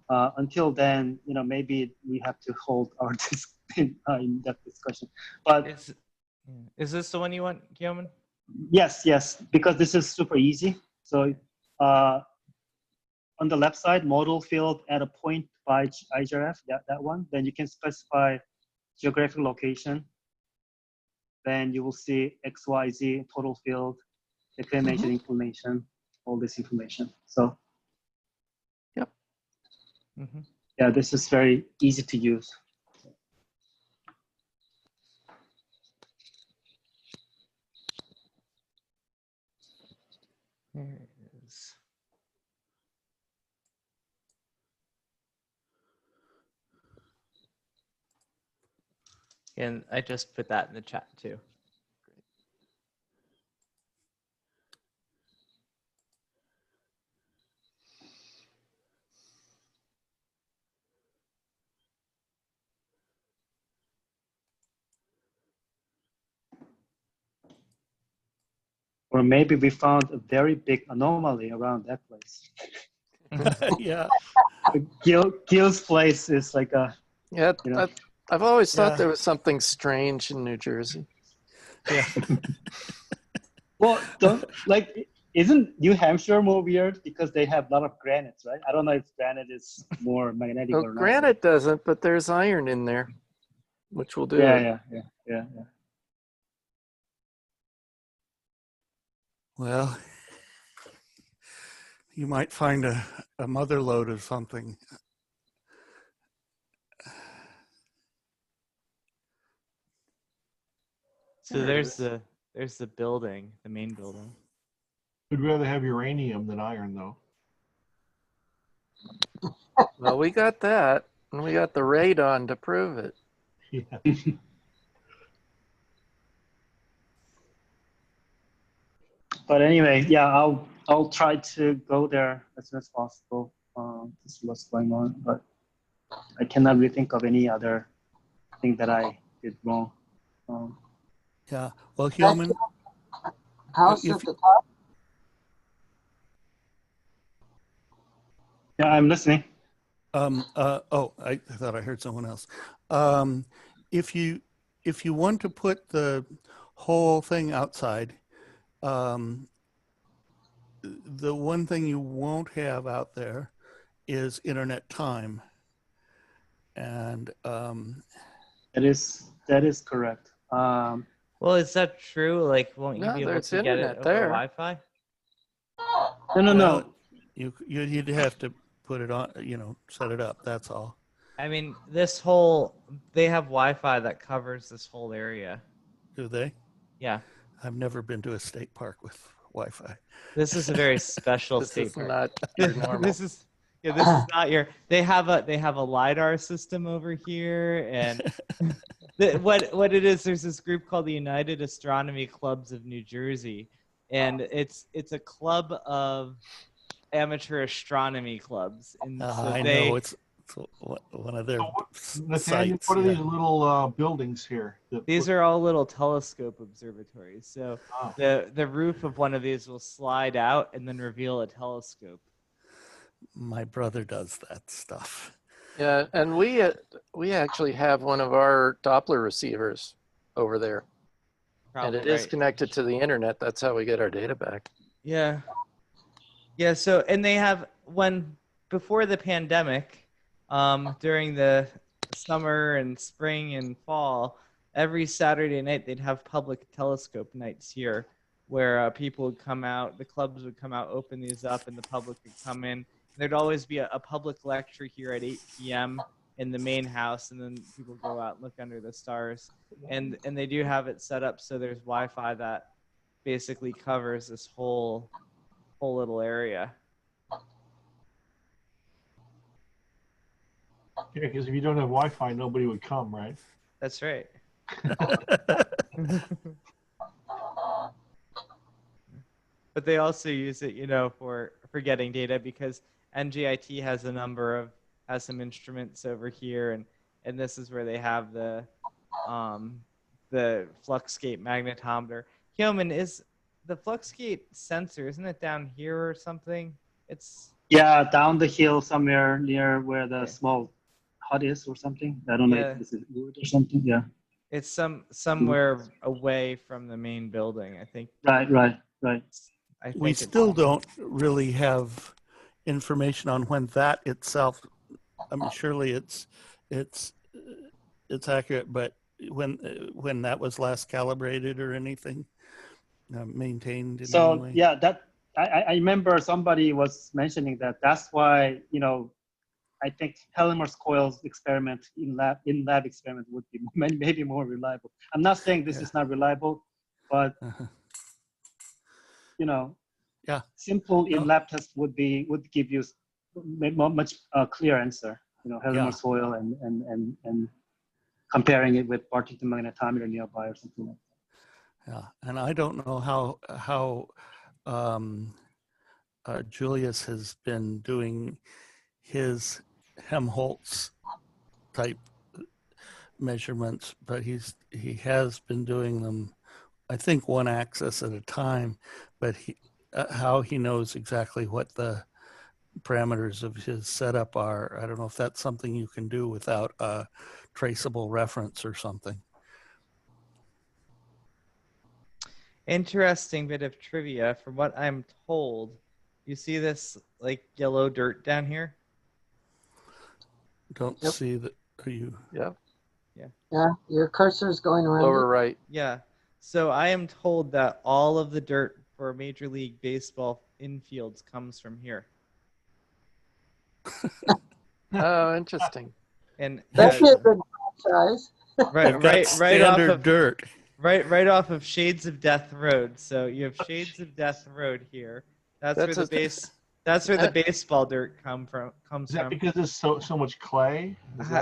Until then, maybe we have to hold our in-depth discussion. But is this the one you want, Guillaume? Yes, because this is super easy. So on the left side, modal field at a point by IGRF, that one. Then you can specify geographic location. then you will see XYZ total field, declination information, all this information. So, yep. Yeah, this is very easy to use. There it is. And I just put that in the chat too. Or maybe we found a very big anomaly around that place. Yeah. Gil's place is like a, Yeah, you know. I've always thought Yeah. there was something strange in New Jersey. Yeah. Well, isn't New Hampshire more weird because they have a lot of granites, right? I don't know if granite is more magnetic Well, or not. granite doesn't, but there's iron in there, which will do it. Yeah. Well, you might find a mother lode of something. So there's the building, the main building. We'd rather have uranium than iron, though. Well, we got that, and we got the radon to prove it. Yeah. But anyway, yeah, I'll try to go there as soon as possible to see what's going on. But I cannot really think of any other thing that I did wrong. Yeah. Well, Hillman, House at the top. Yeah, I'm listening. oh, I thought I heard someone else. If you want to put the whole thing outside, the one thing you won't have out there is internet time. And that is correct. Well, is that true? Like, won't you No, be able there's to get it internet over there. Wi-Fi? No. You'd have to put it on, set it up. That's all. I mean, they have Wi-Fi that covers this whole area. Do they? Yeah. I've never been to a state park with Wi-Fi. This is a very special This state is park. not your normal. This is not your. They have a LiDAR system over here, and what it is. There's this group called the United Astronomy Clubs of New Jersey, and it's a club of amateur astronomy clubs. And so I know it's one of their Nathaniel, sites. what are Yeah. these little buildings here? These are all little telescope observatories. So the roof of one of these will slide out and then reveal a telescope. My brother does that stuff. Yeah, and we actually have one of our Doppler receivers over there. Probably, and it is right. connected to the internet. That's how we get our data back. Yeah. Yeah, so, and they have, before the pandemic, during the summer and spring and fall, every Saturday night they'd have public telescope nights here where people would come out, the clubs would come out, open these up, and the public would come in. There'd always be a public lecture here at 8 p.m. in the main house, and then people go out and look under the stars. And they do have it set up so there's Wi-Fi that basically covers this whole little area. Yeah, because if you don't have Wi-Fi, nobody would come, right? That's right. But they also use it, for getting data because NGIT has some instruments over here, and this is where they have the Fluxgate magnetometer. Hyomin, is the Fluxgate sensor, isn't it down here or something? Yeah, down the hill somewhere near where the small hut is or something. I don't know if this is wood or something. Yeah. It's somewhere away from the main building, I think. Right. We still don't really have information on when that itself. I mean, surely it's accurate, but when that was last calibrated or anything, maintained in any So way? yeah, that I remember somebody was mentioning that. That's why, you know, I think Helmholtz coils experiment in lab experiment would be maybe more reliable. I'm not saying this is not reliable, but you know, simple in lab test would give you much clear answer. You know, Helmholtz coil and comparing it with Partington magnetometer nearby or something like that. Yeah, and I don't know how Julius has been doing his Helmholtz type measurements, but he has been doing them, I think, one axis at a time, but how he knows exactly what the parameters of his setup are, I don't know if that's something you can do without a traceable reference or something. Interesting bit of trivia. From what I'm told, you see this like yellow dirt down here? Don't see that. Are you? Yep. Yeah, your cursor is going around. Lower right. Yeah. So I am told that all of the dirt for Major League Baseball infields comes from here. Oh, interesting. And that'd be a good franchise. right off of dirt. Right off of Shades of Death Road. So you have Shades of Death Road here. That's where the baseball dirt comes from. Is that because there's so much clay?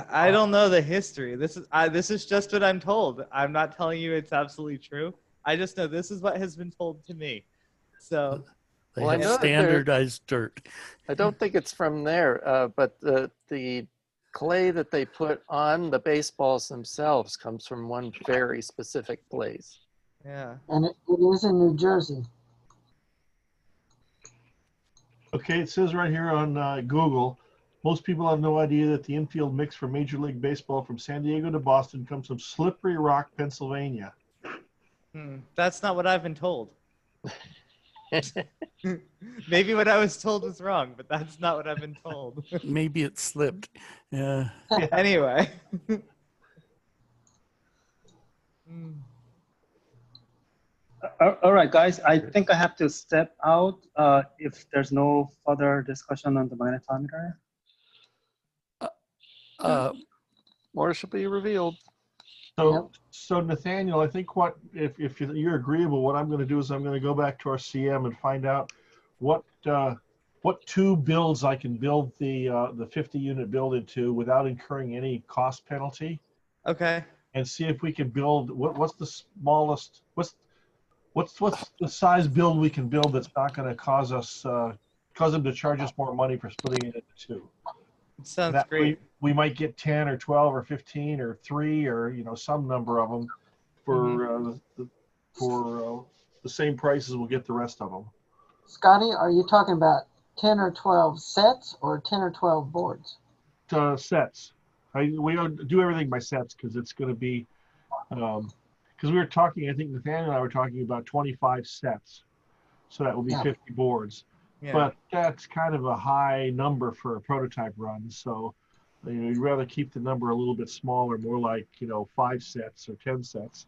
I don't know the history. This is just what I'm told. I'm not telling you it's absolutely true. I just know this is what has been told to me. So they have standardized dirt. I don't think it's from there, but the clay that they put on the baseballs themselves comes from one very specific place. Yeah. And it is in New Jersey. Okay, it says right here on Google, most people have no idea that the infield mix for Major League Baseball from San Diego to Boston comes from Slippery Rock, Pennsylvania. That's not what I've been told. Maybe what I was told was wrong, but that's not what I've been told. Maybe it slipped. Yeah. Anyway. All right, guys. I think I have to step out if there's no further discussion on the magnetometer. More shall be revealed. So Nathaniel, I think if you're agreeable, what I'm going to do is I'm going to go back to our CM and find out what two builds I can build the 50 unit build into without incurring any cost penalty. Okay. And see if we can build what's the smallest what's the size build we can build that's not going to cause them to charge us more money for splitting it into two. Sounds great. We might get 10 or 12 or 15 or 3 or some number of them for the same price as we'll get the rest of them. Scotty, are you talking about 10 or 12 sets or 10 or 12 boards? Sets. We don't do everything by sets because it's going to be because we were talking. I think Nathaniel and I were talking about 25 sets, so that will be 50 boards. Yeah. But that's kind of a high number for a prototype run. So you'd rather keep the number a little bit smaller, more like 5 sets or 10 sets.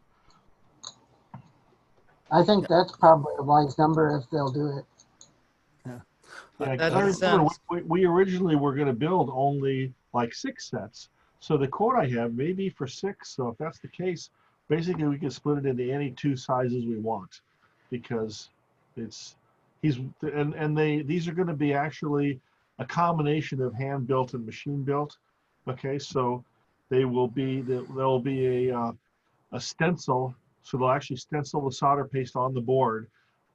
I think that's probably a wise number if they'll do it. Yeah, we originally were going to build only like 6 sets. So the quote I have may be for 6. So if that's the case, basically we can split it into any 2 sizes we want, because these are going to be actually a combination of hand built and machine built. Okay, so there'll be a stencil, so they'll actually stencil the solder paste on the board,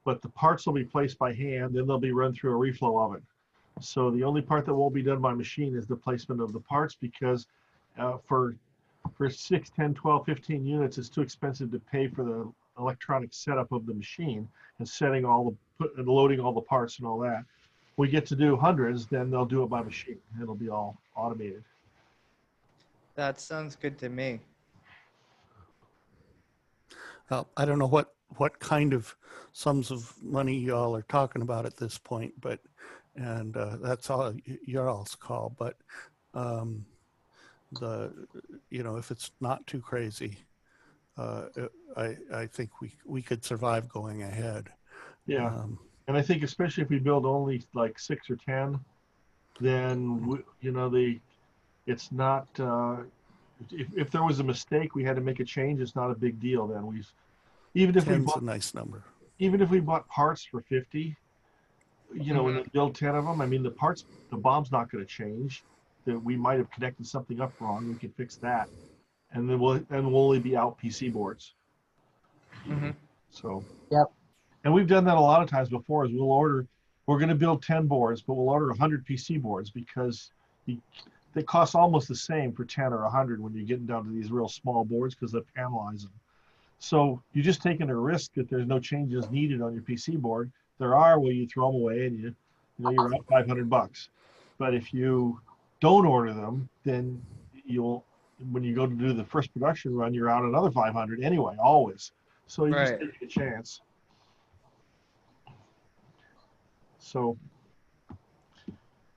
but the parts will be placed by hand, then they'll be run through a reflow oven. So the only part that won't be done by machine is the placement of the parts, because for 6, 10, 12, 15 units, it's too expensive to pay for the electronic setup of the machine and setting and loading all the parts and all that. We get to do hundreds, then they'll do it by machine. It'll be all automated. That sounds good to me. I don't know what kind of sums of money y'all are talking about at this point, but that's all your all's call. But if it's not too crazy, I think we could survive going ahead. Yeah. And I think especially if we build only like 6 or 10, then it's not. If there was a mistake, we had to make a change. It's not a big deal. Then even if we 10's bought a nice number. even if we bought parts for 50, when they build 10 of them, I mean the bomb's not going to change. That we might have connected something up wrong. We can fix that, and then we'll only be out PC boards. So. Yep. And we've done that a lot of times before. Is we're going to build 10 boards, but we'll order 100 PC boards because they cost almost the same for 10 or 100 when you're getting down to these real small boards because they panelize them. So you're just taking a risk that there's no changes needed on your PC board. There are, well, you throw them away and you're out $500. But if you don't order them, then when you go to do the first production run, you're out another 500 anyway, always. So you just take a chance. So,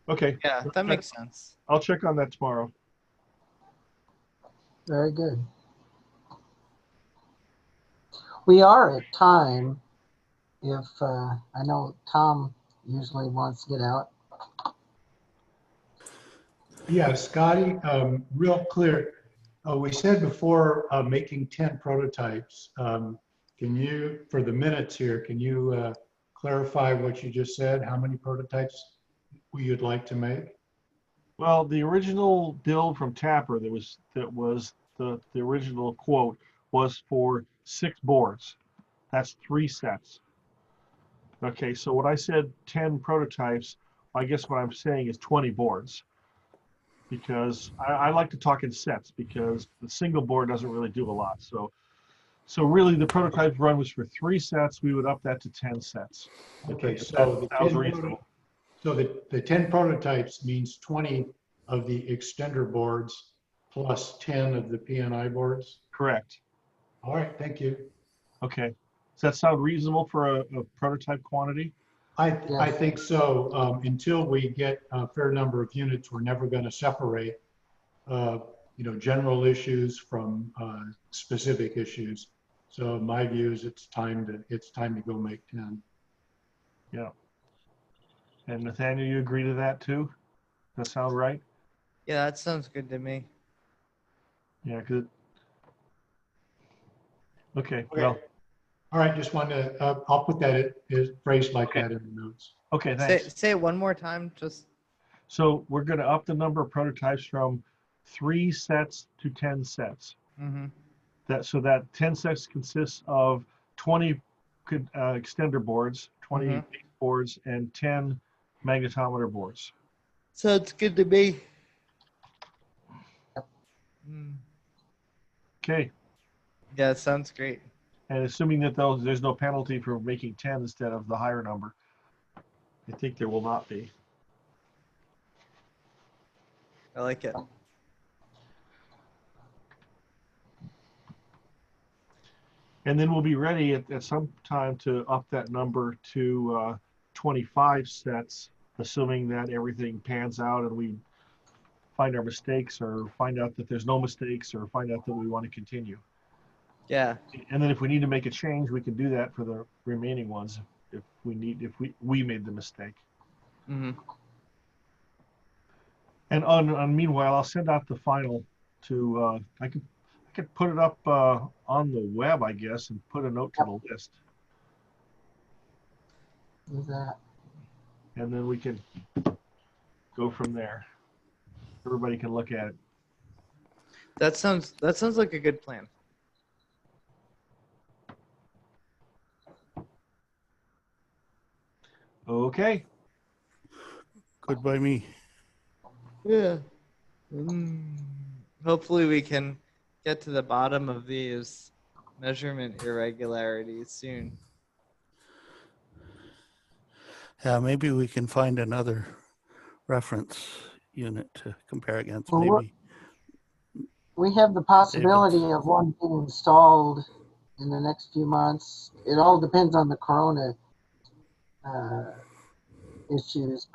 okay. Yeah, that makes sense. I'll check on that tomorrow. Very good. We are at time. If I know Tom usually wants to get out. Yeah, Scotty, real clear. We said before making 10 prototypes. Can you, for the minutes here, can you clarify what you just said? How many prototypes you'd like to make? Well, the original build from Tapper that was the original quote was for 6 boards. That's 3 sets. Okay, so what I said 10 prototypes, I guess what I'm saying is 20 boards. Because I like to talk in sets because the single board doesn't really do a lot. So really the prototype run was for 3 sets. We would up that to 10 sets. Okay, so the 10 prototypes means 20 of the extender boards plus 10 of the PNI boards? Correct. All right, thank you. Okay. Does that sound reasonable for a prototype quantity? I think so. Until we get a fair number of units, we're never going to separate, general issues from specific issues. So my view is it's time to go make 10. Yeah. And Nathaniel, you agree to that too? Does that sound right? Yeah, that sounds good to me. Yeah, good. Okay. Well. All right, just wanted to, I'll put that phrased like that in the notes. Okay, thanks. Say it one more time, just. So we're going to up the number of prototypes from 3 sets to 10 sets. So that 10 sets consists of 20 extender boards, 20 boards, and 10 magnetometer boards. Sounds good to me. Okay. Yeah, sounds great. And assuming that there's no penalty for making 10 instead of the higher number. I think there will not be. I like it. And then we'll be ready at some time to up that number to 25 sets, assuming that everything pans out and we find our mistakes or find out that there's no mistakes or find out that we want to continue. Yeah. And then if we need to make a change, we can do that for the remaining ones if we made the mistake. And meanwhile, I'll send out the final to I could put it up on the web, I guess, and put a note to the list. Do that. And then we can go from there. Everybody can look at it. That sounds like a good plan. Okay. Good by me. Yeah. Hopefully we can get to the bottom of these measurement irregularities soon. Yeah, maybe we can find another reference unit to compare against. Well, maybe we have the possibility of one being installed in the next few months. It all depends on the corona issues,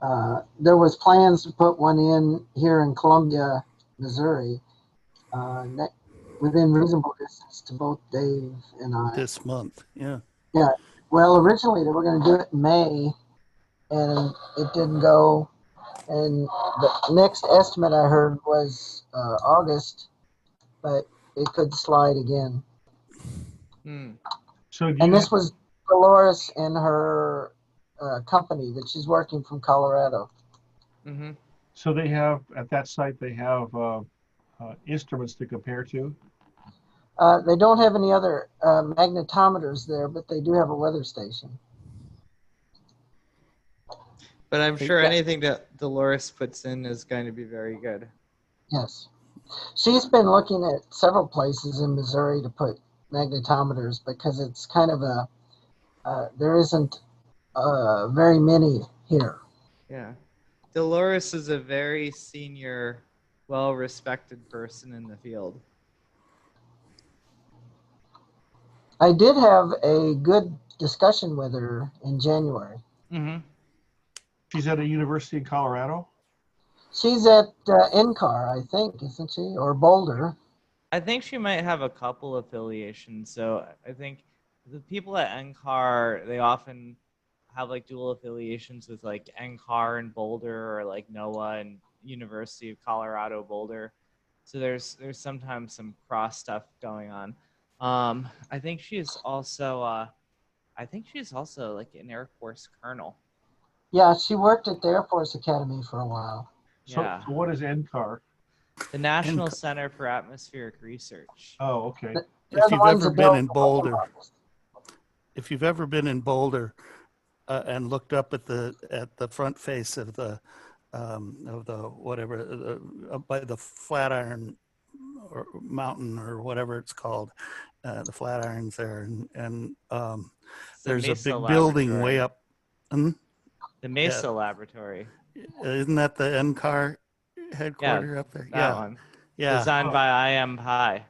but there was plans to put one in here in Columbia, Missouri, within reasonable distance to both Dave and I. This month, yeah. Yeah. Well, originally they were going to do it in May, and it didn't go. And the next estimate I heard was August, but it could slide again. So And this was Dolores and her company that she's working from Colorado. So they have, at that site, they have instruments to compare to? They don't have any other magnetometers there, but they do have a weather station. But I'm sure anything that Dolores puts in is going to be very good. Yes. She's been looking at several places in Missouri to put magnetometers because it's kind of there isn't very many here. Yeah. Dolores is a very senior, well-respected person in the field. I did have a good discussion with her in January. She's at a university in Colorado? She's at NCAR, I think, isn't she? Or Boulder. I think she might have a couple affiliations. So I think the people at NCAR, they often have like dual affiliations with like NCAR and Boulder, or like NOAA and University of Colorado Boulder. So there's sometimes some cross stuff going on. I think she's also like an Air Force colonel. Yeah, she worked at the Air Force Academy for a while. So, Yeah. so what is NCAR? The National Center for Atmospheric Research. Oh, okay. If you've ever been in Boulder, and looked up at the front face of the whatever by the Flatiron or mountain or whatever it's called, the Flatirons there, and there's a Mesa big building Laboratory. way up. The Mesa Laboratory. Isn't that the NCAR headquarters up there? That one. Yeah. Designed by I Am Pi.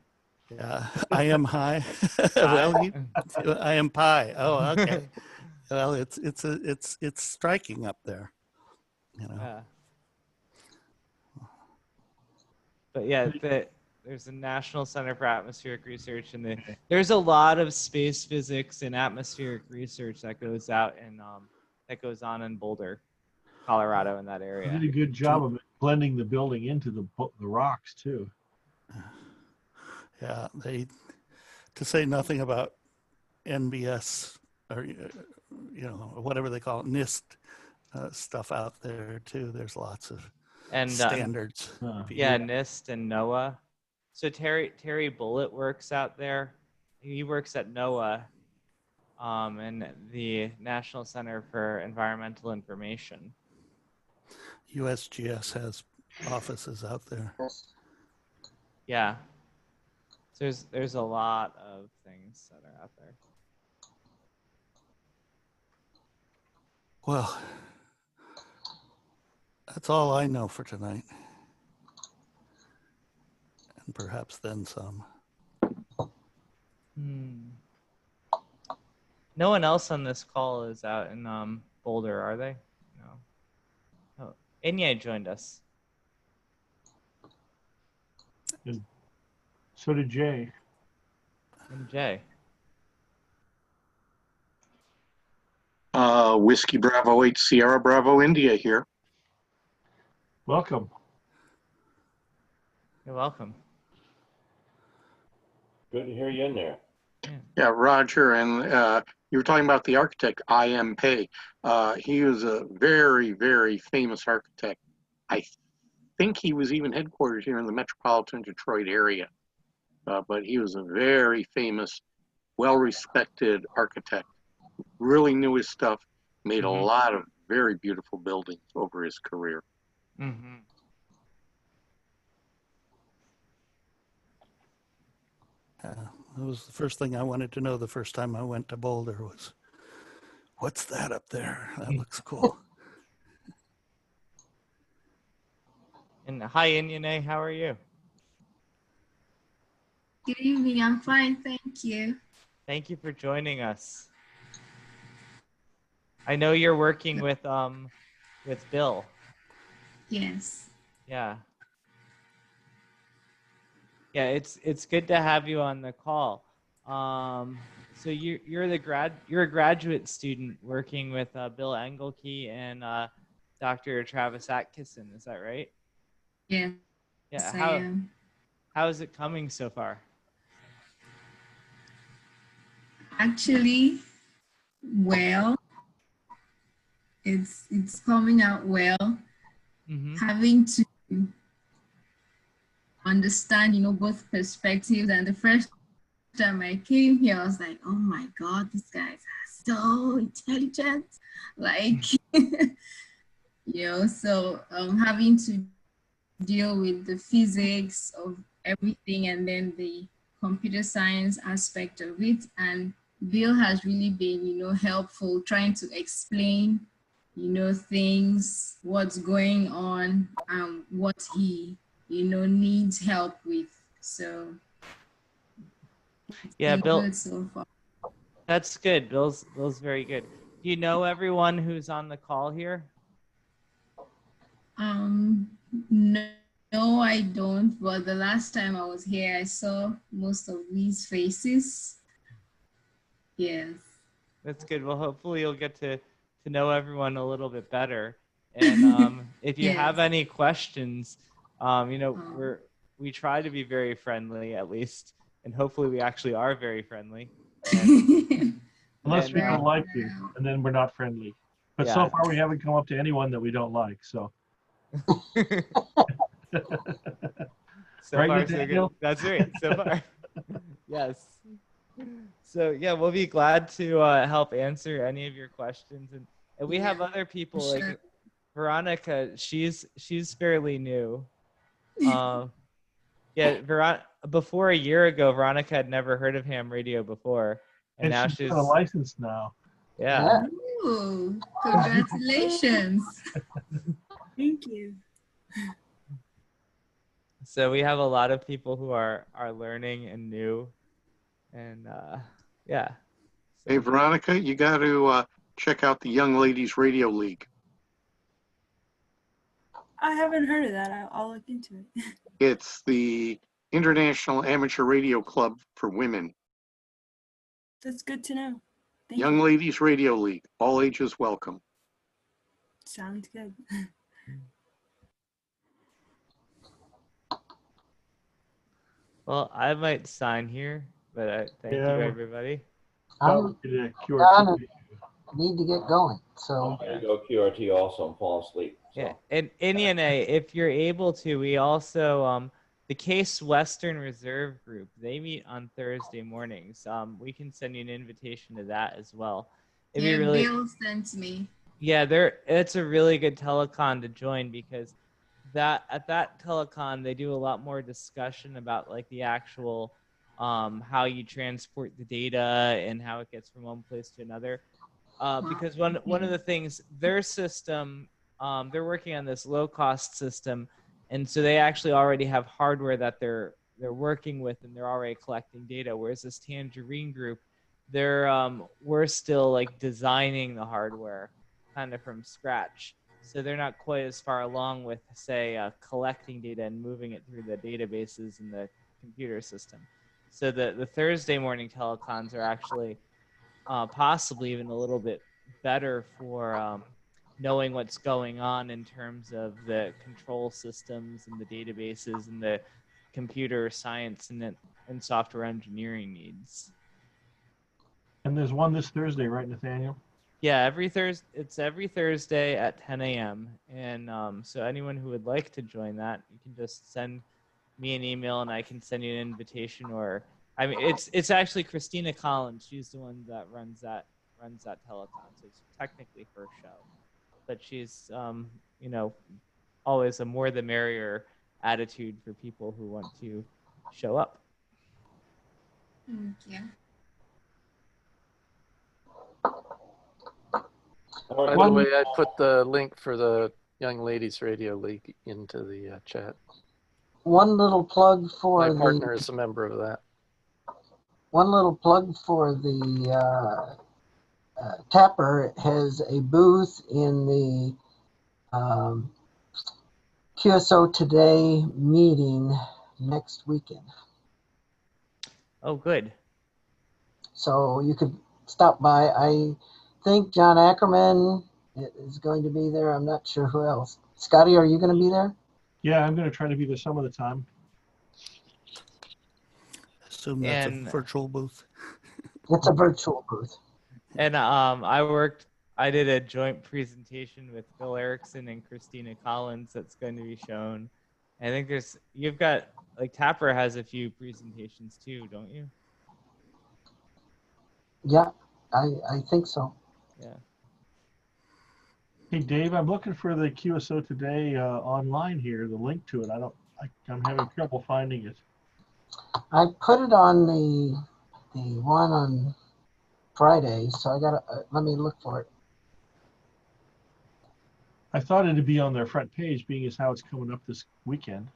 Yeah, I am high. Well, I am pi. Oh, okay. Well, it's striking up there, you know. Yeah. But yeah, there's a National Center for Atmospheric Research, and there's a lot of space physics and atmospheric research that goes on in Boulder, Colorado, in that area. They did a good job of blending the building into the rocks too. Yeah, to say nothing about NBS or whatever they call it, NIST stuff out there too. There's lots of standards. Yeah, NIST and NOAA. So Terry Bullitt works out there. He works at NOAA, and the National Center for Environmental Information. USGS has offices out there. Yeah. So there's a lot of things that are out there. Well, that's all I know for tonight. And perhaps then some. No one else on this call is out in Boulder, are they? No. Oh, Inye joined us. And so did Jay. And Jay. Whiskey Bravo 8 Sierra Bravo India here. Welcome. You're welcome. Good to hear you in there. Yeah, Roger, and you were talking about the architect, I.M. Pei. He was a very, very famous architect. I think he was even headquartered here in the metropolitan Detroit area. But he was a very famous, well-respected architect. Really knew his stuff, made a lot of very beautiful buildings over his career. That was the first thing I wanted to know the first time I went to Boulder was, what's that up there? That looks cool. And hi, Inyane, how are you? Good evening, I'm fine, thank you. Thank you for joining us. I know you're working with Bill. Yes. Yeah. Yeah, it's good to have you on the call. So you're a graduate student working with Bill Engelke and Dr. Travis Atkinson. Is that right? Yes, Yeah. I am. How is it coming so far? Actually, well, it's coming out well. Having to understand, both perspectives. And the first time I came here, I was like, oh my God, these guys are so intelligent. Like, so having to deal with the physics of everything and then the computer science aspect of it. And Bill has really been, helpful trying to explain, things, what's going on, what he, needs help with. So Yeah, been Bill. good so far. That's good. Bill's very good. Do you know everyone who's on the call here? No, I don't. But the last time I was here, I saw most of these faces. Yes. That's good. Well, hopefully you'll get to know everyone a little bit better. And if you have any questions, we try to be very friendly at least, and hopefully we actually are very friendly. Unless we don't like you, and then we're not friendly. But so far we haven't come up to anyone that we don't like. So. So right, far, so good. That's right. So far, yes. So yeah, we'll be glad to help answer any of your questions, and we have other people like Veronica. She's fairly new. Yeah, before a year ago, Veronica had never heard of ham radio before, and now she's got a license now. Yeah. Ooh, congratulations. Thank you. So we have a lot of people who are learning and new, and yeah. So. Hey Veronica, you got to check out the Young Ladies Radio League. I haven't heard of that. I'll look into it. It's the International Amateur Radio Club for women. That's good to know. Thank Young you. Ladies Radio League, all ages welcome. Sounds good. Well, I might sign here, but thank you, everybody. Need to get going. So I'm going to go QRT also and fall asleep. So. Yeah, and NENA, if you're able to, we also the Case Western Reserve Group, they meet on Thursday mornings. We can send you an invitation to that as well. Yeah, really, Bill sent me. Yeah, it's a really good telecon to join because at that telecon they do a lot more discussion about like the actual how you transport the data and how it gets from one place to another. Because one of the things, their system, they're working on this low cost system, and so they actually already have hardware that they're working with, and they're already collecting data. Whereas this Tangerine group, we're still like designing the hardware kind of from scratch. So they're not quite as far along with, say, collecting data and moving it through the databases in the computer system. So the Thursday morning telecons are actually possibly even a little bit better for knowing what's going on in terms of the control systems and the databases and the computer science and software engineering needs. And there's one this Thursday, right, Nathaniel? Yeah, it's every Thursday at 10 a.m. And so anyone who would like to join that, you can just send me an email and I can send you an invitation. Or I mean, it's actually Christina Collins. She's the one that runs that telecon. So it's technically her show, but she's always a more the merrier attitude for people who want to show up. Yeah. By the way, I put the link for the Young Ladies Radio League into the chat. One little plug for my partner is a member of that. One little plug for the Tapper has a booth in the QSO Today meeting next weekend. Oh, good. So you could stop by. I think John Ackerman is going to be there. I'm not sure who else. Scotty, are you going to be there? Yeah, I'm going to try to be there some of the time. Assume that's a virtual booth. It's a virtual booth. And I did a joint presentation with Phil Erickson and Christina Collins that's going to be shown. I think you've got, like, Tapper has a few presentations too, don't you? Yeah, I think so. Yeah. Hey, Dave, I'm looking for the QSO Today online here, the link to it. I'm having trouble finding it. I put it on the one on Friday, so I gotta let me look for it. I thought it'd be on their front page, being as how it's coming up this weekend.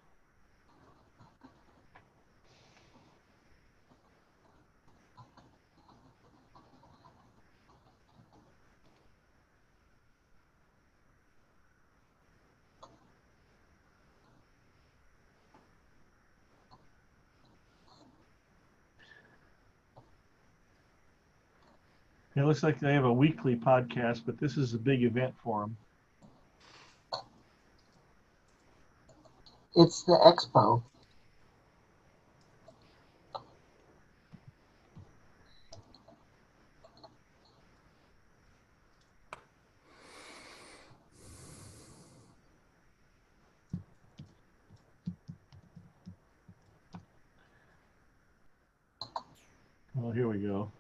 It looks like they have a weekly podcast, but this is a big event for them. It's the expo. Well, here we go.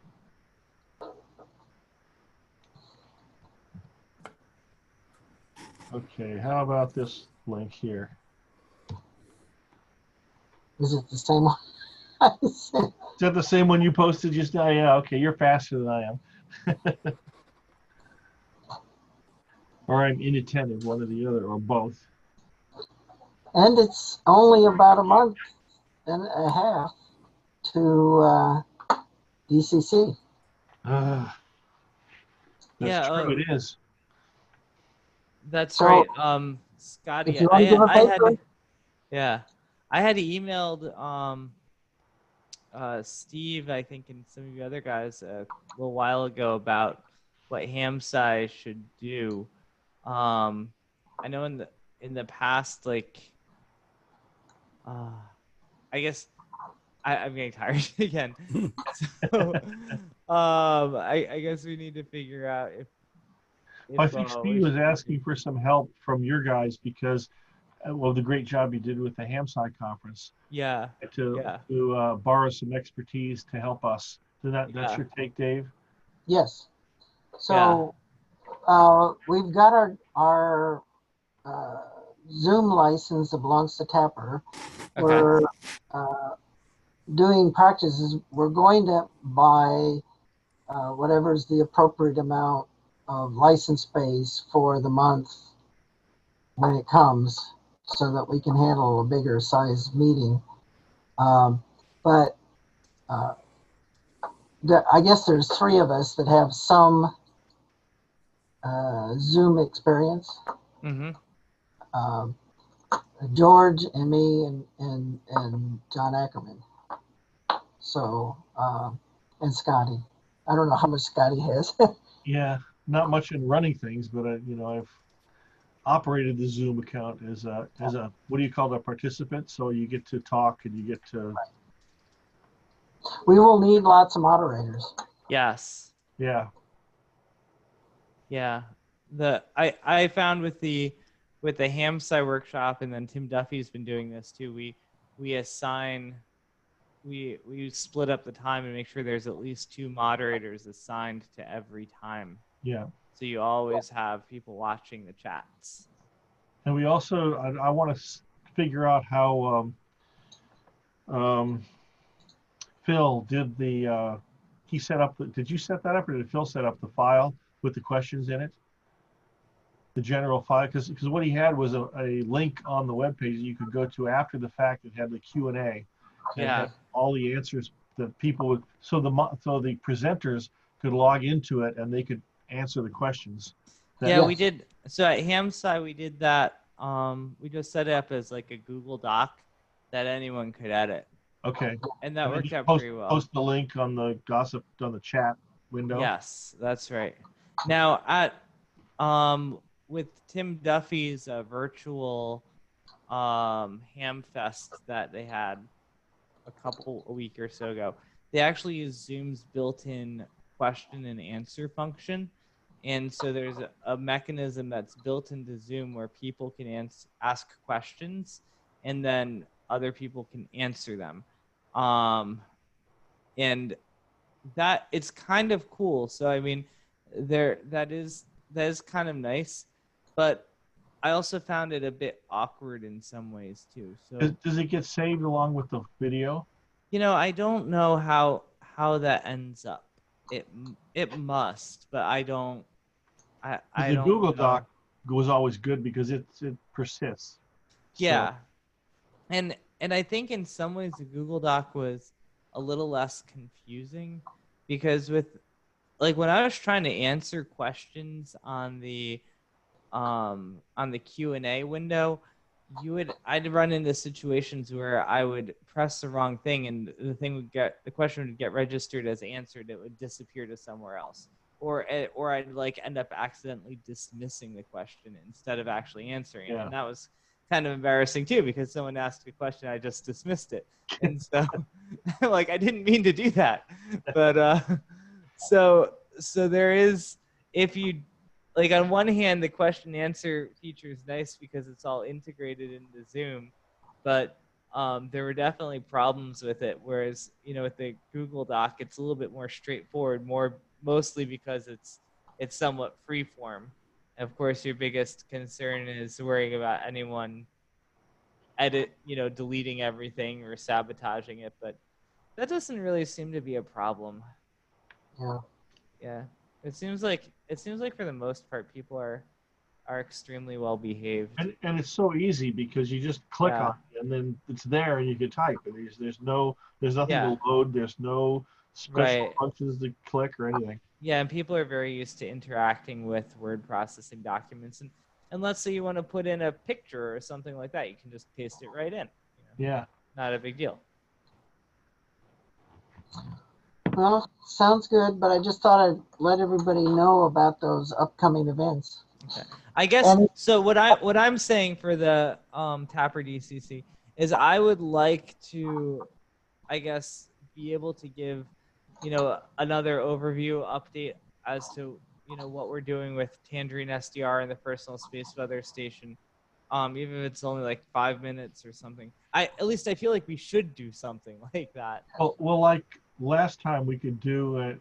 Okay, how about this link here? Is it the same one I sent? Is that the same one you posted just now? Yeah, okay, you're faster than I am. Or I'm inattentive, one or the other, or both. And it's only about a month and a half to DCC. That's true, it is. That's So, right. Scotty, if you want to give a paper, I had emailed Steve, I think, and some of you other guys a little while ago about what HamSci should do. I know in the past, like, I guess I'm getting tired again. So, I guess we need to figure out if I think Steve was asking for some help from your guys because of the great job you did with the HamSci conference. Yeah. To borrow some expertise to help us. That's your take, Dave? yes. So we've got our Zoom license that belongs to Tapper. Okay. We're doing practices. We're going to buy whatever's the appropriate amount of license space for the month when it comes, so that we can handle a bigger size meeting. But I guess there's three of us that have some Zoom experience. Mm-hmm. George and me and John Ackerman. So, and Scotty. I don't know how much Scotty has. Yeah, not much in running things, but I've operated the Zoom account as a what do you call it, a participant? So you get to talk and you get to. We will need lots of moderators. Yes. Yeah. Yeah. I found with the HamSci workshop, and then Tim Duffy's been doing this too. We split up the time and make sure there's at least 2 moderators assigned to every time. Yeah. So you always have people watching the chats. And we also, I want to figure out how Phil did he set up, did you set that up, or did Phil set up the file with the questions in it? The general file, because what he had was a link on the webpage that you could go to after the fact that had the Q&A. And had all the answers that people would, so the presenters could log into it and they could answer the questions. We did. So at HamSci we did that. We just set it up as like a Google Doc, that anyone could edit. Okay. And that then worked just out post, pretty well. Post the link on the gossip on the chat window. Yes, that's right. Now at with Tim Duffy's virtual ham fest that they had a week or so ago, they actually use Zoom's built-in question and answer function. And so there's a mechanism that's built into Zoom where people can ask questions and then other people can answer them. And that it's kind of cool. So I mean, that is kind of nice, but I also found it a bit awkward in some ways too. So Does it get saved along with the video? You know, I don't know how that ends up. It must, but I don't. I The don't Google know. Doc was always good because it persists. Yeah, and I think in some ways the Google Doc was a little less confusing because with like when I was trying to answer questions on the Q&A window, I'd run into situations where I would press the wrong thing and the question would get registered as answered. It would disappear to somewhere else, or I'd like end up accidentally dismissing the question instead of actually answering it. Yeah. And that was kind of embarrassing too because someone asked a question, I just dismissed it, and so like I didn't mean to do that, but so there is, if you like, on one hand, the question answer feature is nice because it's all integrated into Zoom, but there were definitely problems with it. Whereas, you know, with the Google Doc, it's a little bit more straightforward, mostly because it's somewhat freeform. Of course, your biggest concern is worrying about anyone deleting everything or sabotaging it, but that doesn't really seem to be a problem. Yeah. Yeah. It seems like for the most part people are extremely well behaved. And it's so easy because you just click on it and then it's there and you can type. And there's nothing to load. There's no special functions to click or anything. Yeah, and people are very used to interacting with word processing documents. And let's say you want to put in a picture or something like that, you can just paste it right in. You know? Yeah. Not a big deal. Well, sounds good, but I just thought I'd let everybody know about those upcoming events. Okay. I guess so. What I'm saying for the Tapper DCC is I would like to, I guess, be able to give, another overview update as to what we're doing with Tangerine SDR and the Personal Space Weather Station. Even if it's only like 5 minutes or something. At least I feel like we should do something like that. Well, like last time we could do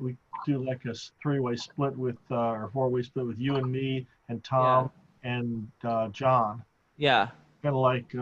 like a three-way split with or four-way split with you and me and Tom and John. Yeah. Kind of like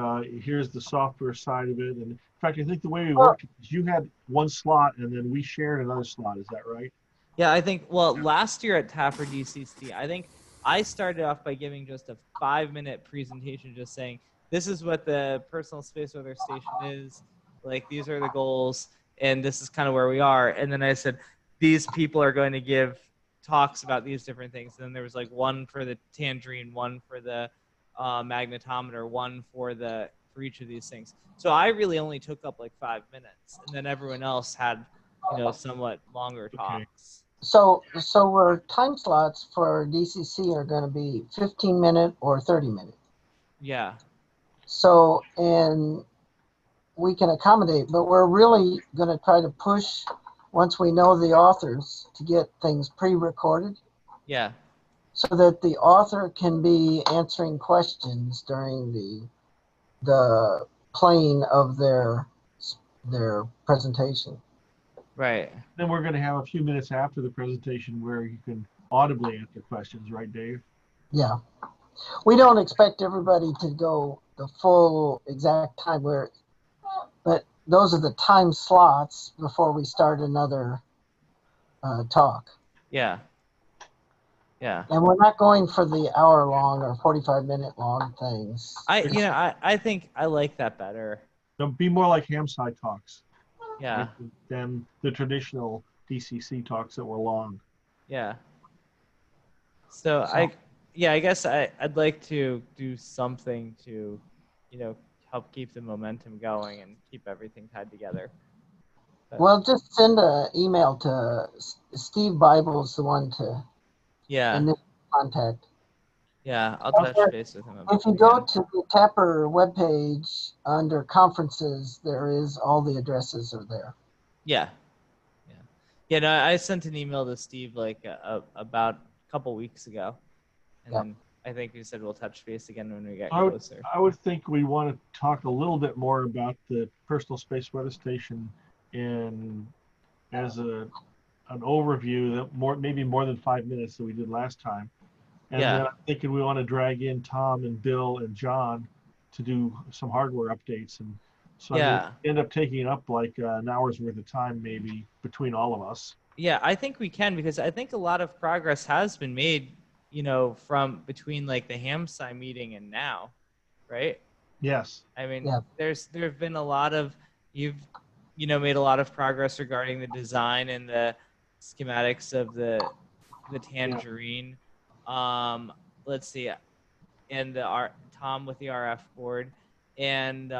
here's the software side of it, and in fact, I think the way we worked is you had one slot and then we shared another slot. Is that right? Yeah, I think. Well, last year at Tapper DCC, I think I started off by giving just a 5-minute presentation, just saying this is what the Personal Space Weather Station is. Like, these are the goals, and this is kind of where we are. And then I said, these people are going to give talks about these different things. And then there was like one for the Tangerine, one for the magnetometer, one for each of these things. So I really only took up like 5 minutes, and then everyone else had, somewhat longer talks. So our time slots for DCC are going to be 15-minute or 30-minute. Yeah. So, and we can accommodate, but we're really going to try to push, once we know the authors, to get things pre-recorded. Yeah. So that the author can be answering questions during the playing of their presentation. Right. Then we're going to have a few minutes after the presentation where you can audibly answer questions, right, Dave? Yeah. We don't expect everybody to go the full exact time but those are the time slots before we start another talk. Yeah. Yeah. And we're not going for the hour-long or 45-minute long things. I think I like that better. They'll be more like ham side talks. Yeah. Than the traditional DCC talks that were long. Yeah. So I guess I'd like to do something to, help keep the momentum going and keep everything tied together. But, Well, just send an email to Steve Bible's the one to initial contact. Yeah, I'll touch base with him. If you go to the Tapper webpage under conferences, there is all the addresses are there. Yeah. Yeah, no, I sent an email to Steve like about a couple weeks ago, and then I think we said we'll touch base again when we get closer. I would think we want to talk a little bit more about the personal space weather station as an overview that maybe more than 5 minutes that we did last time. And then I'm thinking we want to drag in Tom and Bill and John to do some hardware updates. And so we end up taking up like an hour's worth of time maybe between all of us. Yeah, I think we can, because I think a lot of progress has been made, from between like the HamSci meeting and now, right? Yes. I mean, there have been a lot of, you've made a lot of progress regarding the design and the schematics of the Tangerine. Let's see, and Tom with the RF board, and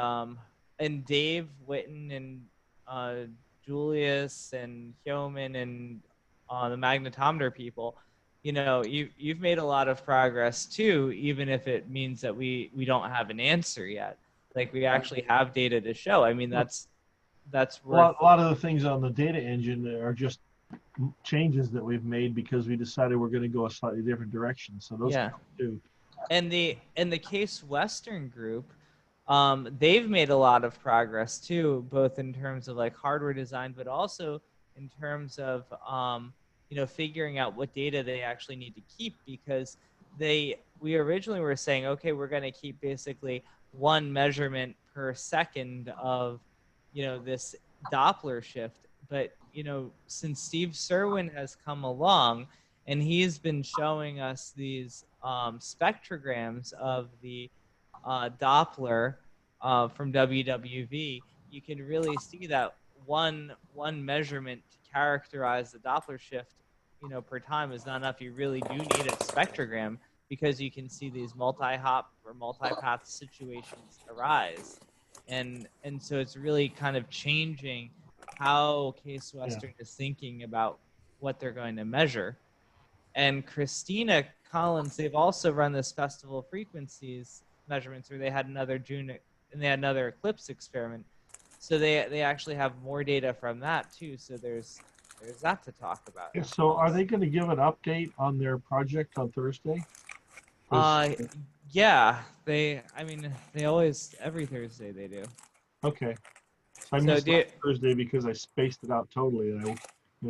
Dave Witten and Julius and Hyomin and the magnetometer people. You've made a lot of progress too, even if it means that we don't have an answer yet. Like, we actually have data to show. I mean, that's worth a lot of the things on the data engine are just changes that we've made because we decided we're going to go a slightly different direction. So those too. And the Case Western group, they've made a lot of progress too, both in terms of like hardware design, but also in terms of figuring out what data they actually need to keep, because we originally were saying, okay, we're going to keep basically one measurement per second of this Doppler shift. But since Steve Serwin has come along and he's been showing us these spectrograms of the Doppler from WWV, you can really see that one measurement to characterize the Doppler shift per time is not enough. You really do need a spectrogram, because you can see these multi-hop or multi-path situations arise. And so it's really kind of changing how Case Western is thinking about what they're going to measure. And Christina Collins, they've also run this festival frequencies measurements where they had another eclipse experiment. So they actually have more data from that too. So there's that to talk about. Yeah, so are they going to give an update on their project on Thursday? Yeah, they always, every Thursday they do. Okay. So I missed Thursday because I spaced it out totally. And I,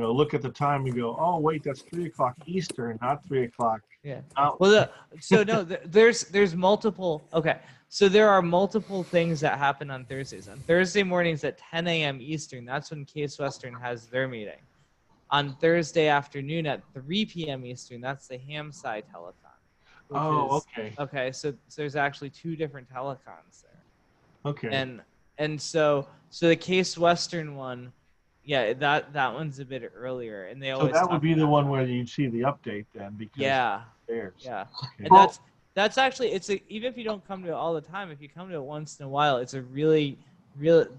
look at the time and go, oh, wait, that's 3 o'clock Eastern, not 3 o'clock. Yeah. Well, there's multiple. Okay. So there are multiple things that happen on Thursdays. On Thursday mornings at 10 a.m. Eastern, that's when Case Western has their meeting. On Thursday afternoon at 3 p.m. Eastern, that's the HamSci telethon. Okay. Okay, so there's actually 2 different telecons there. Okay. And so the Case Western one, that one's a bit earlier, and they always. So that would be the one where you see the update then, because theirs. Yeah. Okay. And that's actually, even if you don't come to it all the time, if you come to it once in a while, it's a really good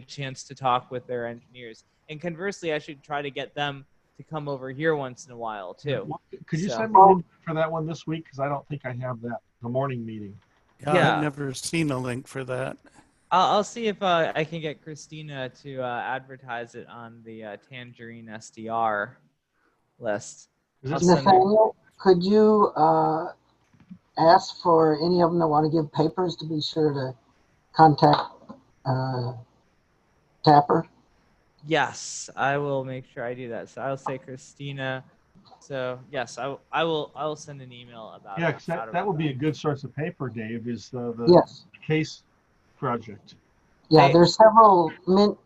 chance to talk with their engineers. And conversely, I should try to get them to come over here once in a while too. Well, could you send me a link for that one this week? Because I don't think I have that, the morning meeting. Yeah, I've never seen a link for that. I'll see if I can get Christina to advertise it on the Tangerine SDR list. Nathaniel, could you ask for any of them that want to give papers to be sure to contact Tapper? Yes, I will make sure I do that. So I'll say Christina. So yes, I will send an email about. Yeah, because that would be a good source of paper, Dave. Is the Case project. Yeah, there's several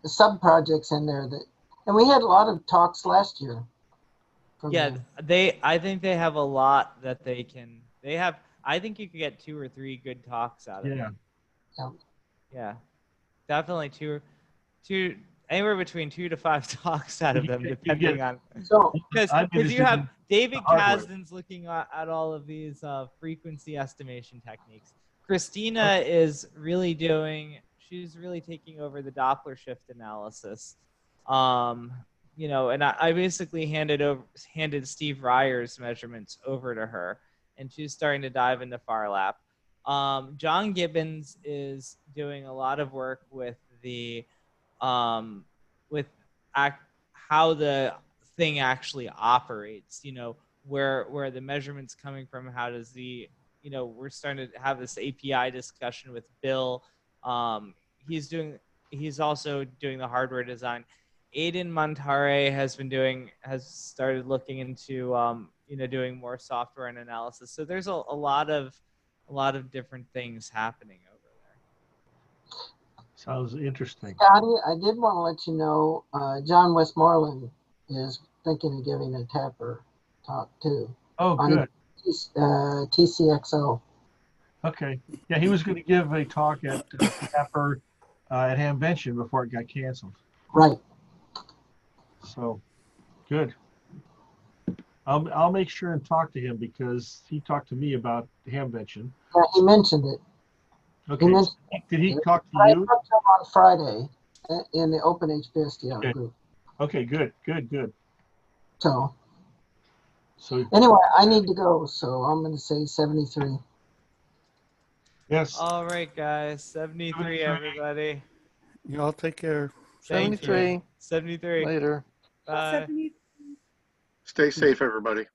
sub projects in there and we had a lot of talks last year. Yeah, I think they have a lot that they can. I think you could get 2 or 3 good talks out of it. Yeah, definitely two, anywhere between 2 to 5 talks out of them, depending on. Because you have David Kasdan's looking at all of these frequency estimation techniques. Christina is really she's really taking over the Doppler shift analysis. You know, and I basically handed Steve Ryer's measurements over to her, and she's starting to dive into FARLAP. John Gibbons is doing a lot of work with the how the thing actually operates. You know, where the measurements coming from. How does the we're starting to have this API discussion with Bill. He's also doing the hardware design. Aiden Montare has started looking into doing more software and analysis. So there's a lot of different things happening over there. Sounds interesting. Scotty, I did want to let you know, John Westmoreland is thinking of giving a Tapper talk too. Oh, good. TCXO. Okay. Yeah, he was going to give a talk at Tapper at Hamvention before it got canceled. Right. So, good. I'll make sure and talk to him because he talked to me about Hamvention. Yeah, he mentioned it. Okay. Did he talk to I you? talked to him on Friday in the Open HPSDL group. Okay, good. So So anyway, I need to go, so I'm going to say 73. Yes. All right, guys. 73, everybody. You all take care. Thank 73. you. 73. Later. Bye. Stay safe, everybody.